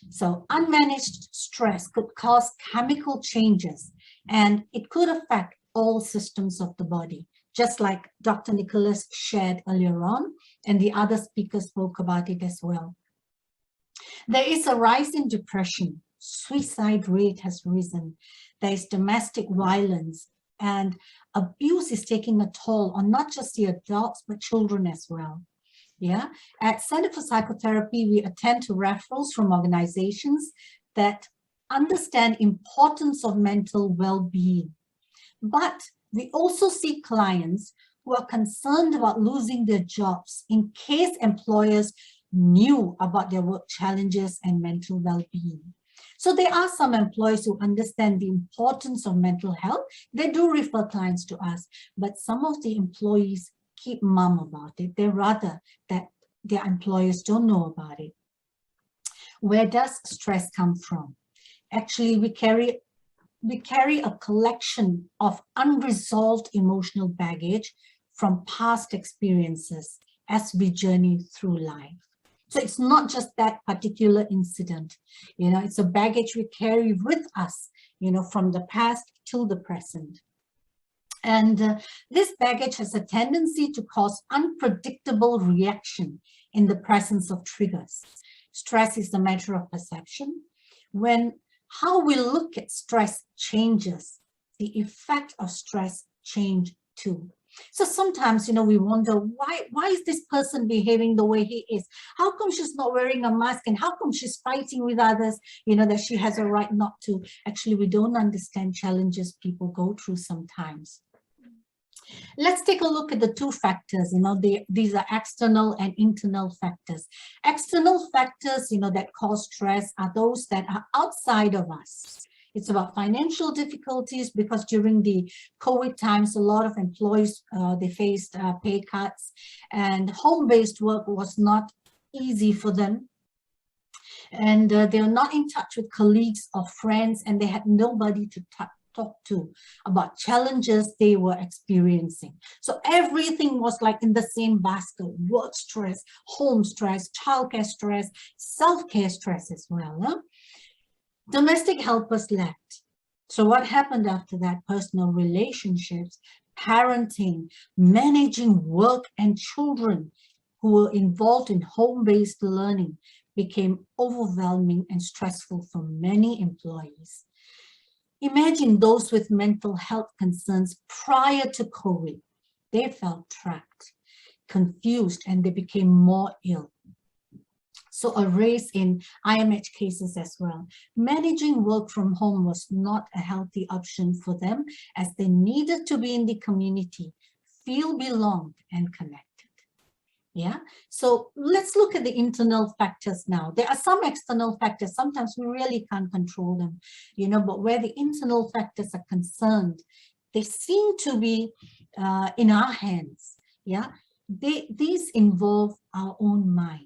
So unmanaged stress could cause chemical changes, and it could affect all systems of the body, just like Dr. Nicholas shared earlier on, and the other speakers spoke about it as well. There is a rise in depression. Suicide rate has risen. There is domestic violence, and abuse is taking a toll on not just the adults, but children as well. Yeah, at Center for Psychotherapy, we attend to referrals from organizations that understand importance of mental well-being. But we also see clients who are concerned about losing their jobs in case employers knew about their work challenges and mental well-being. So there are some employers who understand the importance of mental health. They do refer clients to us, but some of the employees keep mum about it. They rather that their employers don't know about it. Where does stress come from? Actually, we carry a collection of unresolved emotional baggage from past experiences as we journey through life. So it's not just that particular incident, you know, it's a baggage we carry with us, you know, from the past till the present. And this baggage has a tendency to cause unpredictable reaction in the presence of triggers. Stress is a matter of perception. When how we look at stress changes, the effect of stress change too. So sometimes, you know, we wonder why is this person behaving the way he is? How come she's not wearing a mask, and how come she's fighting with others, you know, that she has a right not to? Actually, we don't understand challenges people go through sometimes. Let's take a look at the two factors, you know, these are external and internal factors. External factors, you know, that cause stress are those that are outside of us. It's about financial difficulties, because during the COVID times, a lot of employees, they faced pay cuts, and home-based work was not easy for them. And they were not in touch with colleagues or friends, and they had nobody to talk to about challenges they were experiencing. So everything was like in the same basket: work stress, home stress, childcare stress, self-care stress as well. Huh? Domestic helpers left. So what happened after that? Personal relationships, parenting, managing work and children who were involved in home-based learning became overwhelming and stressful for many employees. Imagine those with mental health concerns prior to COVID. They felt trapped, confused, and they became more ill. So a raise in IMH cases as well. Managing work from home was not a healthy option for them, as they needed to be in the community, feel belonged and connected. Yeah, so let's look at the internal factors now. There are some external factors. Sometimes we really can't control them, you know, but where the internal factors are concerned, they seem to be in our hands. Yeah, these involve our own mind.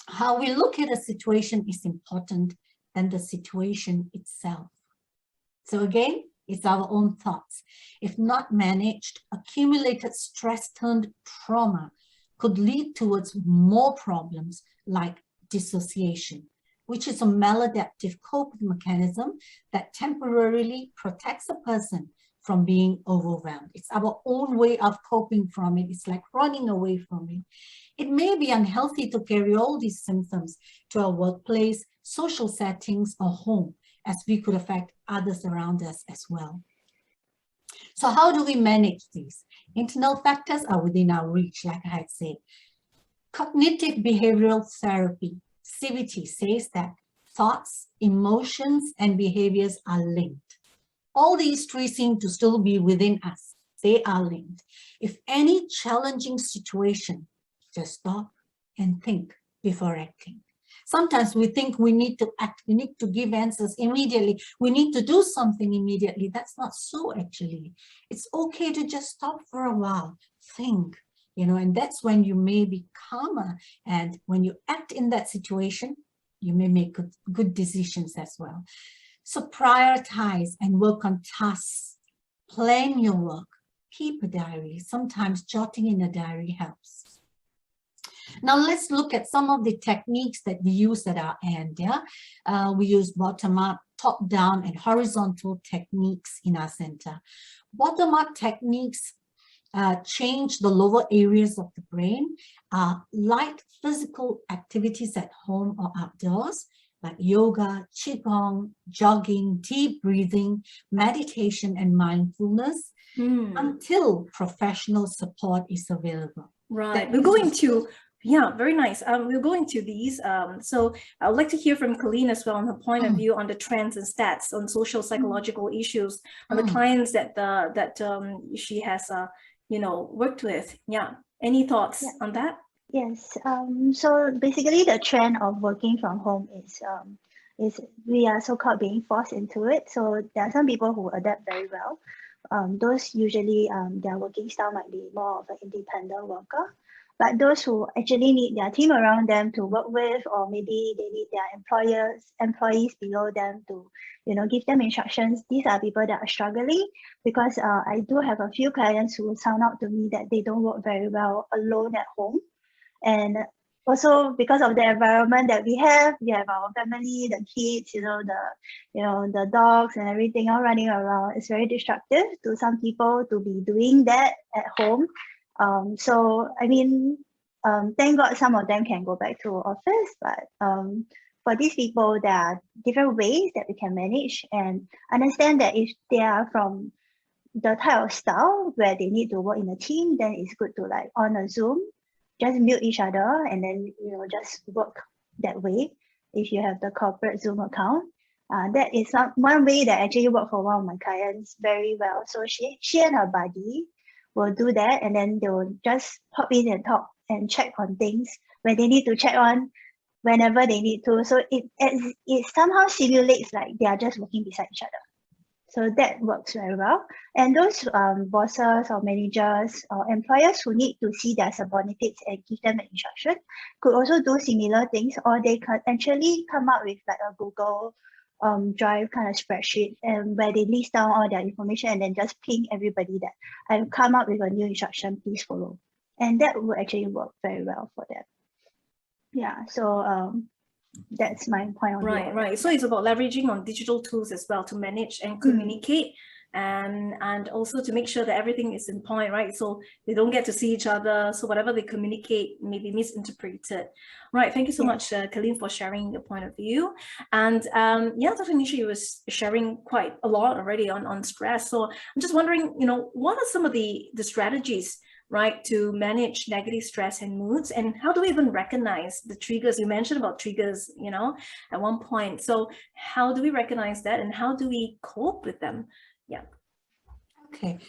How we look at a situation is important than the situation itself. So again, it's our own thoughts. If not managed, accumulated stress turned trauma could lead towards more problems like dissociation, which is a maladaptive coping mechanism that temporarily protects a person from being overwhelmed. It's our own way of coping from it. It's like running away from it. It may be unhealthy to carry all these symptoms to our workplace, social settings, or home, as we could affect others around us as well. So how do we manage these? Internal factors are within our reach, like I had said. Cognitive behavioral therapy, CBT, says that thoughts, emotions, and behaviors are linked. All these three seem to still be within us. They are linked. If any challenging situation, just stop and think before acting. Sometimes we think we need to act, we need to give answers immediately, we need to do something immediately. That's not so actually. It's okay to just stop for a while, think, you know, and that's when you may be calmer. And when you act in that situation, you may make good decisions as well. So prioritize and work on tasks, plan your work, keep a diary. Sometimes jotting in a diary helps. Now let's look at some of the techniques that we use at our end. Yeah, we use bottom-up, top-down, and horizontal techniques in our center. Bottom-up techniques change the lower areas of the brain. Light physical activities at home or outdoors, like yoga, qigong, jogging, deep breathing, meditation, and mindfulness, until professional support is available. Right. We're going to. Yeah, very nice. We'll go into these. So I would like to hear from Kelyn as well on her point of view on the trends and stats on social psychological issues on the clients that she has you know, worked with. Yeah. Any thoughts on that? Yes. So basically, the trend of working from home is we are so-called being forced into it. So there are some people who adapt very well. Those usually their working style might be more of an independent worker. But those who actually need their team around them to work with, or maybe they need their employees below them to, you know, give them instructions. These are people that are struggling, because I do have a few clients who sound out to me that they don't work very well alone at home. And also because of the environment that we have our family, the kids, the dogs and everything all running around. It's very destructive to some people to be doing that at home. So I mean, thank God some of them can go back to office, but for these people, there are different ways that we can manage, and understand that if they are from the type of style where they need to work in a team, then it's good to, like, on a Zoom, just mute each other and then, you know, just work that way. If you have the corporate Zoom account, that is one way that actually worked for one of my clients very well. So she and her buddy will do that, and then they will just pop in and talk and check on things when they need to check on, whenever they need to. So it somehow simulates like they are just working beside each other. So that works very well. And those bosses or managers or employers who need to see their subordinates and give them an instruction could also do similar things, or they can actually come up with like a Google Drive kind of spreadsheet, and where they list down all their information and then just ping everybody that I've come up with a new instruction, please follow. And that will actually work very well for them. Yeah, so That's my point of view. Right. So it's about leveraging on digital tools as well to manage and communicate, and also to make sure that everything is in point, right? So they don't get to see each other. So whatever they communicate may be misinterpreted. Right. Thank you so much, Kelyn, for sharing your point of view. And yeah, Dr. Nisha, you was sharing quite a lot already on stress. So I'm just wondering, what are some of the strategies, right, to manage negative stress and moods, and how do we even recognize the triggers? You mentioned about triggers, at one point. So how do we recognize that, and how do we cope with them? Yeah. Okay.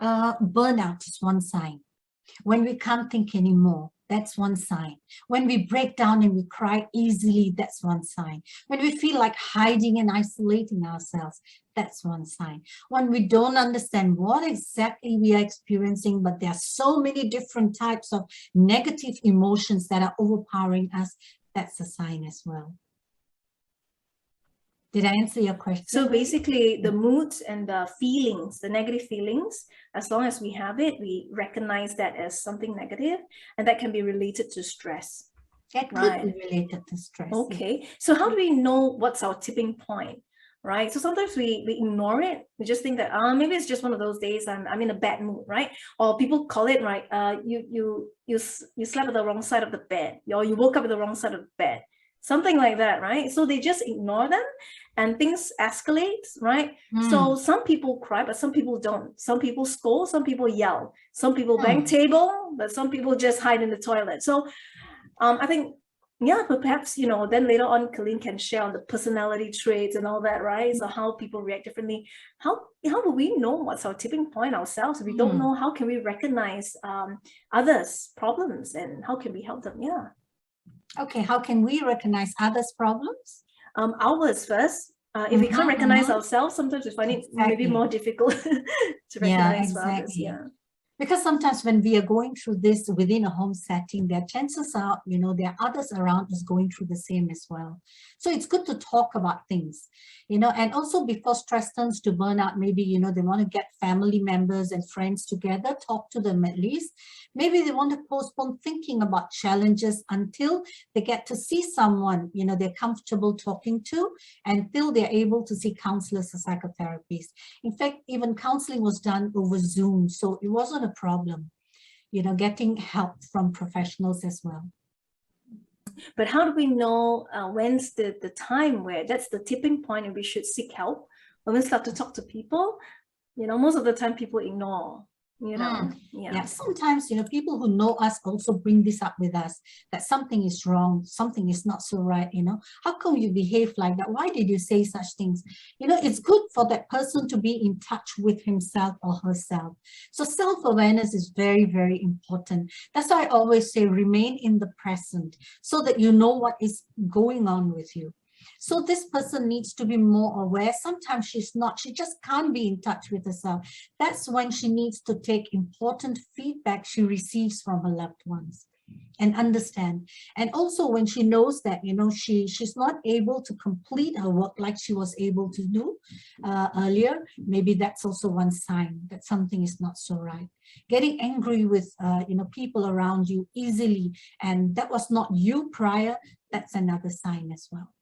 Burnout is one sign. When we can't think anymore, that's one sign. When we break down and we cry easily, that's one sign. When we feel like hiding and isolating ourselves, that's one sign. When we don't understand what exactly we are experiencing, but there are so many different types of negative emotions that are overpowering us, that's a sign as well. Did I answer your question? So basically the moods and the feelings, the negative feelings, as long as we have it, we recognize that as something negative, and that can be related to stress. That could be related to stress. Okay. Yeah. So how do we know what's our tipping point? Right. So sometimes we ignore it. We just think that maybe it's just one of those days I'm in a bad mood, right? Or people call it, right, you slept at the wrong side of the bed, or you woke up at the wrong side of the bed. Something like that, right? So they just ignore them and things escalate, right? So some people cry, but some people don't. Some people scold, some people yell, some people bang table, but some people just hide in the toilet. So I think, yeah, but perhaps, then later on, Kelyn can share on the personality traits and all that, right? So how people react differently. How will we know what's our tipping point ourselves? If we don't know, how can we recognize others' problems, and how can we help them? Yeah. Okay, how can we recognize others' problems? Ours first. If we can't recognize ourselves, sometimes we find it maybe more difficult to recognize others. Yeah. Because sometimes when we are going through this within a home setting, there chances are, there are others around us going through the same as well. So it's good to talk about things, and also before stress turns to burnout, maybe, they want to get family members and friends together, talk to them at least. Maybe they want to postpone thinking about challenges until they get to see someone, they're comfortable talking to, until they're able to see counselors or psychotherapists. In fact, even counseling was done over Zoom, so it wasn't a problem, getting help from professionals as well. But how do we know when's the time where that's the tipping point and we should seek help? When we start to talk to people, most of the time people ignore. Yeah, sometimes people who know us also bring this up with us, that something is wrong, something is not so right. How come you behave like that? Why did you say such things? It's good for that person to be in touch with himself or herself. So self-awareness is very, very important. That's why I always say remain in the present, so that you know what is going on with you. So this person needs to be more aware. Sometimes she's not, she just can't be in touch with herself. That's when she needs to take important feedback she receives from her loved ones and understand. And also when she knows that, she's not able to complete her work like she was able to do earlier, maybe that's also one sign that something is not so right. Getting angry with, people around you easily, and that was not you prior, that's another sign as well.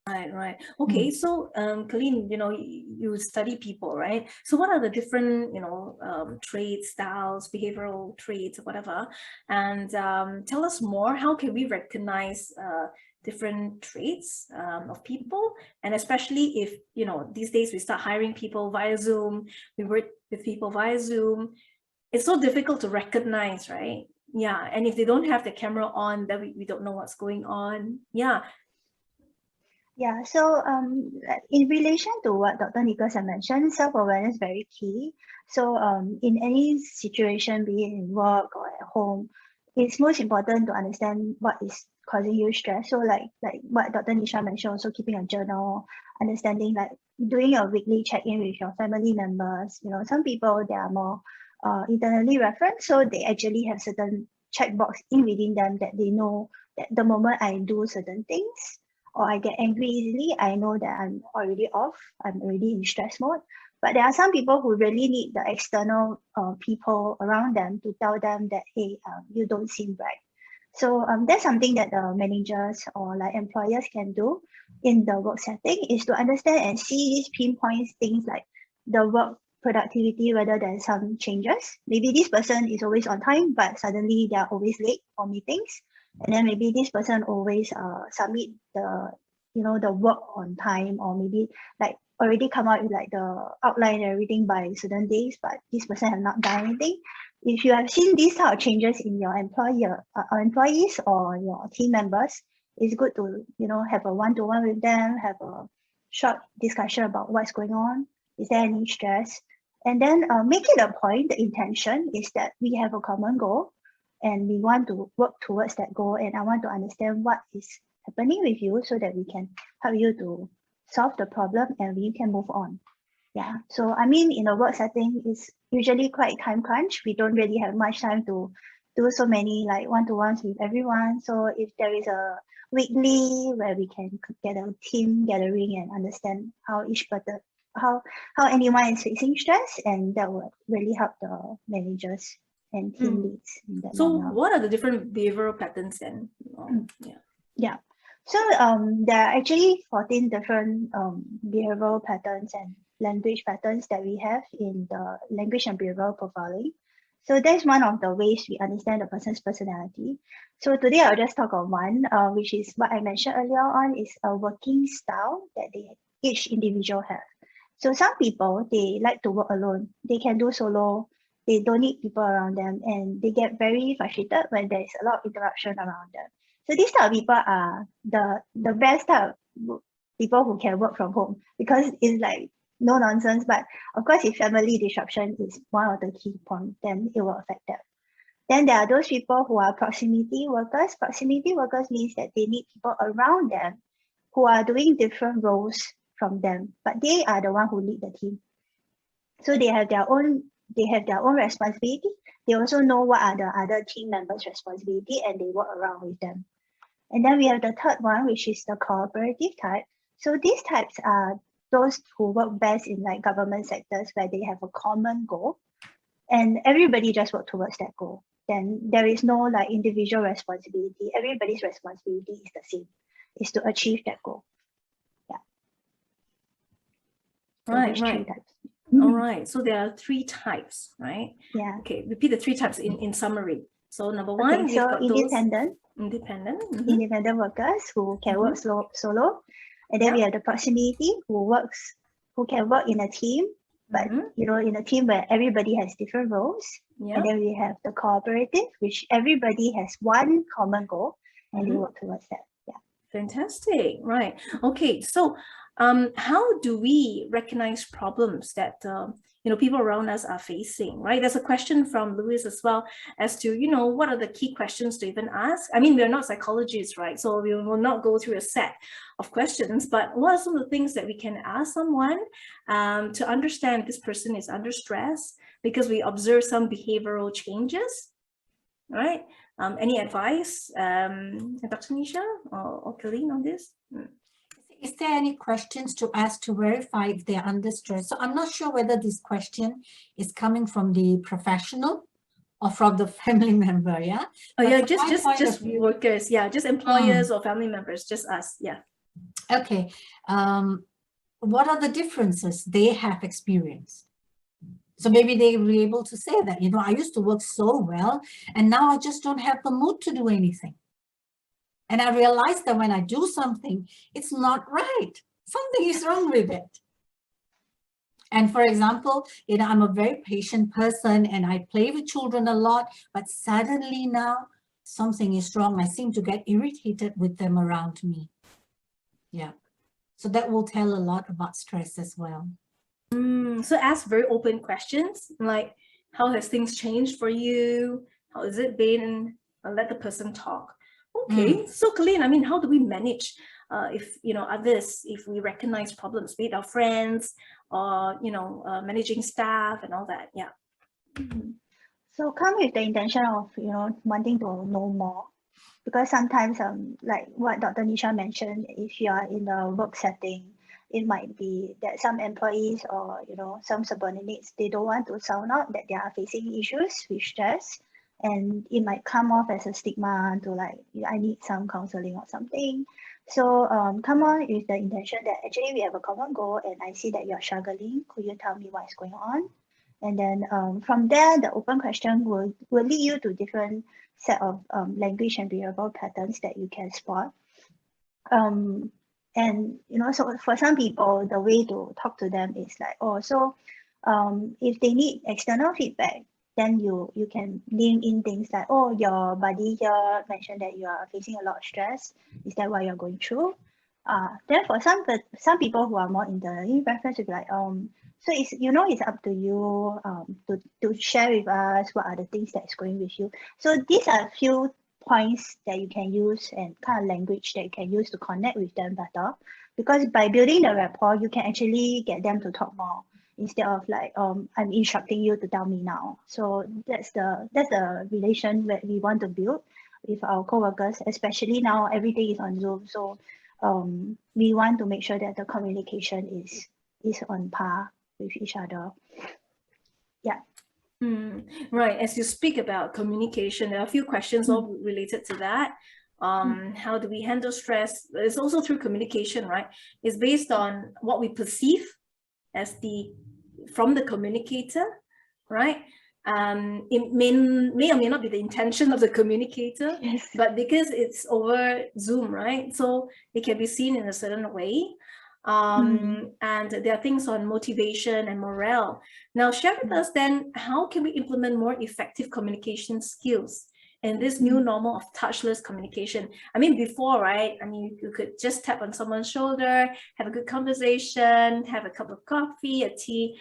Right. Okay, so Kelyn, you study people, right? So what are the different, traits, styles, behavioral traits, or whatever? And tell us more. How can we recognize different traits of people? And especially if, these days we start hiring people via Zoom, we work with people via Zoom. It's so difficult to recognize, right? Yeah, and if they don't have the camera on, then we don't know what's going on. Yeah. Yeah, so in relation to what Dr. Nicholas mentioned, self-awareness is very key. So in any situation, be it in work or at home, it's most important to understand what is causing you stress. So like what Dr. Nisha mentioned, also keeping a journal, understanding, like doing a weekly check-in with your family members. Some people, they are more internally referenced, so they actually have certain checkbox in within them that they know that the moment I do certain things, or I get angry easily, I know that I'm already off, I'm already in stress mode. But there are some people who really need the external people around them to tell them that, hey, you don't seem right. So that's something that the managers or like employers can do in the work setting, is to understand and see these pinpoints things like the work productivity, whether there's some changes. Maybe this person is always on time, but suddenly they're always late for meetings. And then maybe this person always submit the, the work on time, or maybe like already come out with like the outline and everything by certain days, but this person has not done anything. If you have seen these type of changes in your employees or your team members, it's good to, have a one-to-one with them, have a short discussion about what's going on. Is there any stress? And then make it a point, the intention is that we have a common goal and we want to work towards that goal. And I want to understand what is happening with you so that we can help you to solve the problem and we can move on. Yeah, so I mean, in a work setting, it's usually quite time crunch. We don't really have much time to do so many like one-to-ones with everyone. So if there is a weekly where we can get a team gathering and understand how each person, how anyone is facing stress, and that would really help the managers and team leads. In that So manner. what are the different behavioral patterns then? Yeah. So there are actually 14 different behavioral patterns and language patterns that we have in the language and behavioral profiling. So that's one of the ways we understand the person's personality. So today I'll just talk on one, which is what I mentioned earlier on, is a working style that each individual have. So some people, they like to work alone. They can do solo. They don't need people around them, and they get very frustrated when there's a lot of interruption around them. So these type of people are the best type of people who can work from home, because it's like no nonsense. But of course, if family disruption is one of the key points, then it will affect them. Then there are those people who are proximity workers. Proximity workers means that they need people around them who are doing different roles from them, but they are the one who lead the team. So they have their own responsibility. They also know what are the other team members' responsibility, and they work around with them. And then we have the third one, which is the cooperative type. So these types are those who work best in like government sectors where they have a common goal and everybody just work towards that goal. Then there is no like individual responsibility. Everybody's responsibility is the same, is to achieve that goal. Yeah. Right, so right. types. All right. So there are 3 types, right? Yeah. Okay, repeat the 3 types in summary. So number 1, Okay, so independent workers who can work solo. And then we have the proximity who can work in a team, but in a team where everybody has different roles. Yeah. And then we have the cooperative, which everybody has one common goal and they work towards that. Yeah. Fantastic. Right. Okay. So how do we recognize problems that people around us are facing, right? There's a question from Louis as well as to, what are the key questions to even ask? I mean, we're not psychologists, right? So we will not go through a set of questions, but what are some of the things that we can ask someone to understand this person is under stress because we observe some behavioral changes, right? Any advice, Dr. Nisha or Kelyn on this? Is there any questions to ask to verify if they're under stress? So I'm not sure whether this question is coming from the professional or from the family member, yeah? Oh, but yeah, just workers, yeah, just employers or family members, just us, yeah. Okay, what are the differences they have experienced? So maybe they will be able to say that, I used to work so well, and now I just don't have the mood to do anything. And I realized that when I do something, it's not right. Something is wrong with it. And for example, I'm a very patient person and I play with children a lot, but suddenly now something is wrong. I seem to get irritated with them around me. Yeah. So that will tell a lot about stress as well. So ask very open questions like, how has things changed for you? How has it been? Let the person talk. Okay, so Kelyn, I mean, how do we manage if others, if we recognize problems, be it our friends or managing staff and all that? Yeah. So come with the intention of wanting to know more, because sometimes like what Dr. Nisha mentioned, if you are in a work setting, it might be that some employees or some subordinates, they don't want to sound out that they are facing issues with stress. and it might come off as a stigma to like, I need some counseling or something. So come on with the intention that actually we have a common goal, and I see that you're struggling. Could you tell me what is going on? And then from there, the open question will lead you to different set of language and behavioral patterns that you can spot. And you know, so for some people, the way to talk to them is like, oh, so if they need external feedback, then you can name in things like, oh, your buddy here mentioned that you are facing a lot of stress. Is that what you're going through? Then for some people who are more in the preference will be like, so it's, you know, it's up to you to share with us what are the things that's going with you. So these are a few points that you can use and kind of language that you can use to connect with them better. Because by building the rapport, you can actually get them to talk more instead of like, I'm instructing you to tell me now. So that's the relation that we want to build with our coworkers, especially now everything is on Zoom. So we want to make sure that the communication is on par with each other. Yeah. Right. As you speak about communication, there are a few questions all related to that. How do we handle stress? It's also through communication, right? It's based on what we perceive as from the communicator, right? It may or may not be the intention of the communicator, Yes. but because it's over Zoom, right? So it can be seen in a certain way. And there are things on motivation and morale. Now, share with us then, how can we implement more effective communication skills in this new normal of touchless communication? I mean, before, right? I mean, you could just tap on someone's shoulder, have a good conversation, have a cup of coffee, a tea,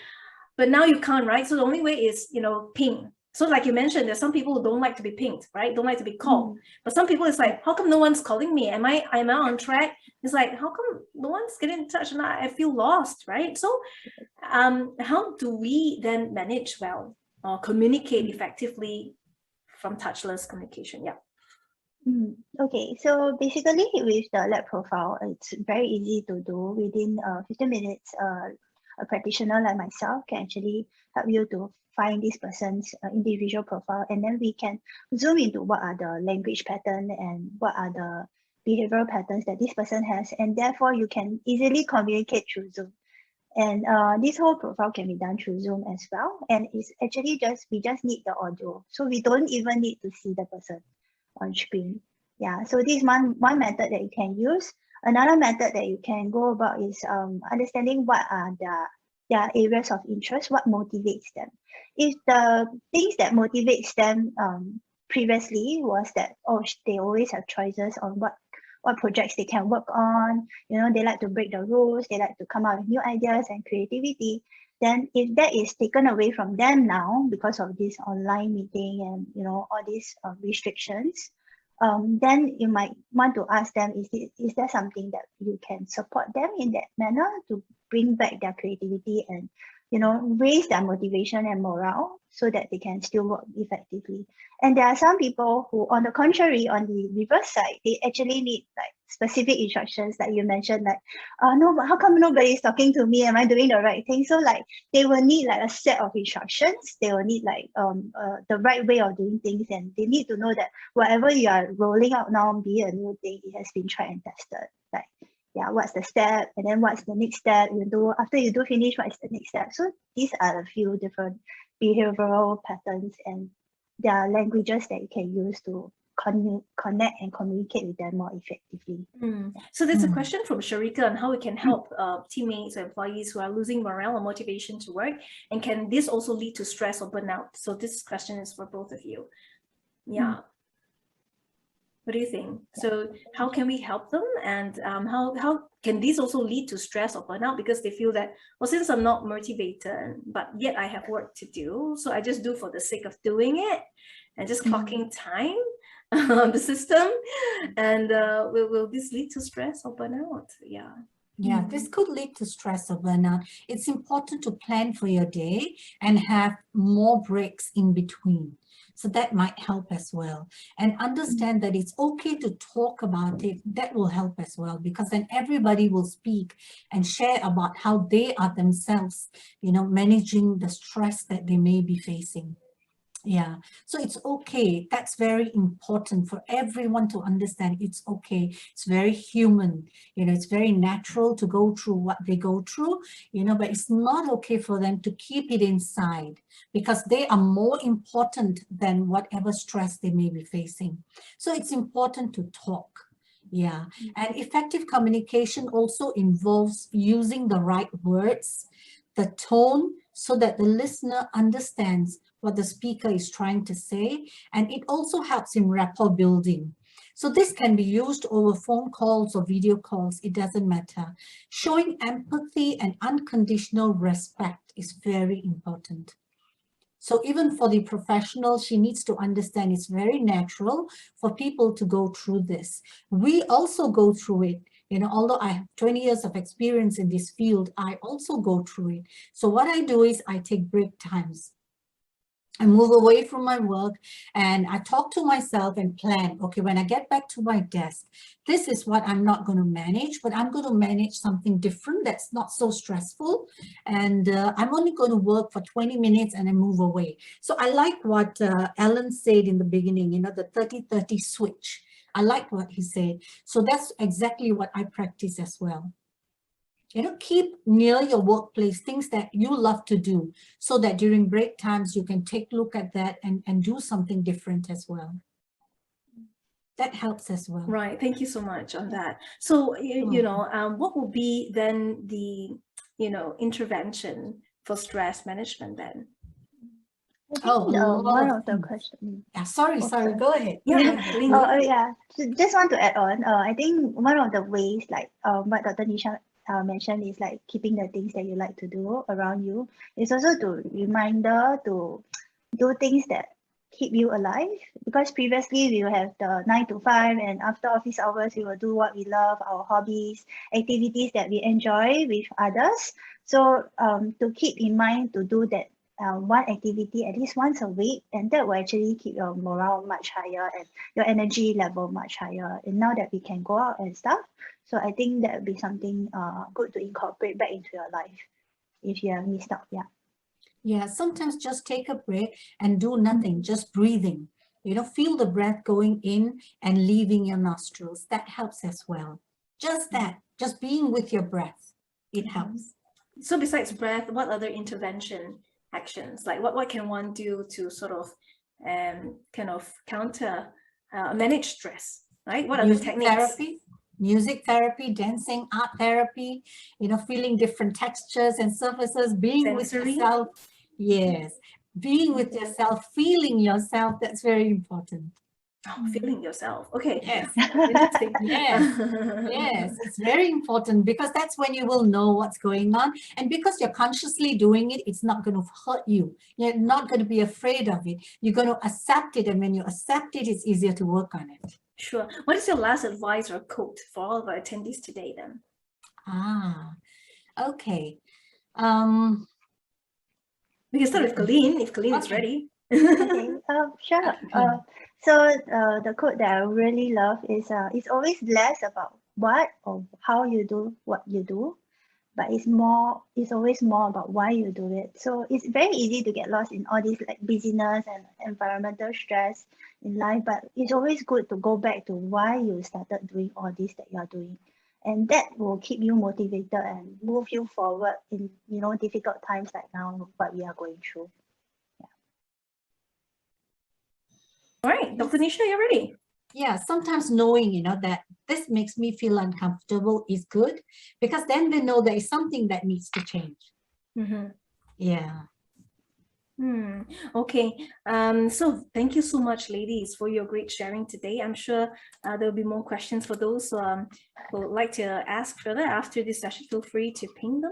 but now you can't, right? So the only way is, you know, ping. So like you mentioned, there's some people who don't like to be pinged, right? Don't like to be called. But some people, it's like, how come no one's calling me? Am I on track? It's like, how come no one's getting in touch and I feel lost, right? So how do we then manage well or communicate effectively from touchless communication? Yeah. Okay, so basically with the lab profile, it's very easy to do. Within 15 minutes, a practitioner like myself can actually help you to find this person's individual profile, and then we can zoom into what are the language pattern and what are the behavioral patterns that this person has, and therefore you can easily communicate through Zoom. And this whole profile can be done through Zoom as well, and it's actually we just need the audio, so we don't even need to see the person on screen. Yeah, so this is one method that you can use. Another method that you can go about is understanding what are their areas of interest, what motivates them. If the things that motivates them previously was that, oh, they always have choices on what projects they can work on, you know, they like to break the rules, they like to come up with new ideas and creativity, then if that is taken away from them now because of this online meeting and, you know, all these restrictions, then you might want to ask them, is there something that you can support them in that manner to bring back their creativity and, you know, raise their motivation and morale so that they can still work effectively. And there are some people who, on the contrary, on the reverse side, they actually need like specific instructions, like you mentioned, like, no, but how come nobody is talking to me? Am I doing the right thing? So like they will need like a set of instructions. They will need like the right way of doing things, and they need to know that whatever you are rolling out now, be a new thing, it has been tried and tested. Like, yeah, what's the step, and then what's the next step you do after you do finish, what is the next step? So these are a few different behavioral patterns, and there are languages that you can use to connect and communicate with them more effectively. So there's a question from Sharika on how we can help teammates or employees who are losing morale or motivation to work, and can this also lead to stress or burnout? So this question is for both of you. Yeah. What do you think? So how can we help them, and how can these also lead to stress or burnout, because they feel that, well, since I'm not motivated, but yet I have work to do, so I just do for the sake of doing it and just clocking time on the system, and will this lead to stress or burnout? Yeah, this could lead to stress or burnout. It's important to plan for your day and have more breaks in between. So that might help as well. And understand that it's okay to talk about it. That will help as well, because then everybody will speak and share about how they are themselves, you know, managing the stress that they may be facing. Yeah, so it's okay. That's very important for everyone to understand. It's okay. It's very human. It's very natural to go through what they go through, but it's not okay for them to keep it inside because they are more important than whatever stress they may be facing. So it's important to talk. Yeah, and effective communication also involves using the right words, the tone, so that the listener understands what the speaker is trying to say, and it also helps in rapport building. So this can be used over phone calls or video calls, it doesn't matter. Showing empathy and unconditional respect is very important. So even for the professional, she needs to understand it's very natural for people to go through this. We also go through it. Although I have 20 years of experience in this field, I also go through it. So what I do is I take break times. I move away from my work and I talk to myself and plan, okay, when I get back to my desk, this is what I'm not going to manage, but I'm going to manage something different that's not so stressful. And I'm only going to work for 20 minutes and then move away. So I like what Alan said in the beginning, the 30-30 switch. I like what he said. So that's exactly what I practice as well. Keep near your workplace things that you love to do so that during break times you can take a look at that and do something different as well. That helps as well. Right. Thank you so much on that. So, what will be then the, intervention for stress management then? One of the questions. Yeah, sorry, go ahead. Yeah. So just want to add on. I think one of the ways, like what Dr. Nisha mentioned, is like keeping the things that you like to do around you. It's also to reminder to do things that keep you alive, because previously we will have the 9 to 5 and after office hours we will do what we love, our hobbies, activities that we enjoy with others. So to keep in mind to do that one activity at least once a week, and that will actually keep your morale much higher and your energy level much higher. And now that we can go out and stuff, so I think that would be something good to incorporate back into your life if you have missed out. Yeah, sometimes just take a break and do nothing, just breathing. Feel the breath going in and leaving your nostrils. That helps as well. Just that, just being with your breath, it helps. So besides breath, what other intervention actions, like what can one do to sort of kind of counter manage stress, right? What other techniques? Music therapy, dancing, art therapy, feeling different textures and surfaces, being with yourself. Yes, being with yourself, feeling yourself, that's very important. Oh, feeling yourself. Okay. Yes. Interesting. Yes, it's very important because that's when you will know what's going on. And because you're consciously doing it, it's not going to hurt you. You're not going to be afraid of it. You're going to accept it. And when you accept it, it's easier to work on it. Sure. What is your last advice or quote for all of our attendees today then? Okay. We can start with Kelyn, if Kelyn is ready. Okay, sure. So the quote that I really love is it's always less about what or how you do what you do, but it's always more about why you do it. So it's very easy to get lost in all these like busyness and environmental stress in life, but it's always good to go back to why you started doing all this that you're doing. And that will keep you motivated and move you forward in difficult times like now what we are going through. All right, Dr. Nisha, you're ready. Yeah, sometimes knowing, that this makes me feel uncomfortable is good, because then they know there is something that needs to change. Yeah. Okay. So thank you so much, ladies, for your great sharing today. I'm sure there'll be more questions for those who would like to ask further after this session. Feel free to ping them.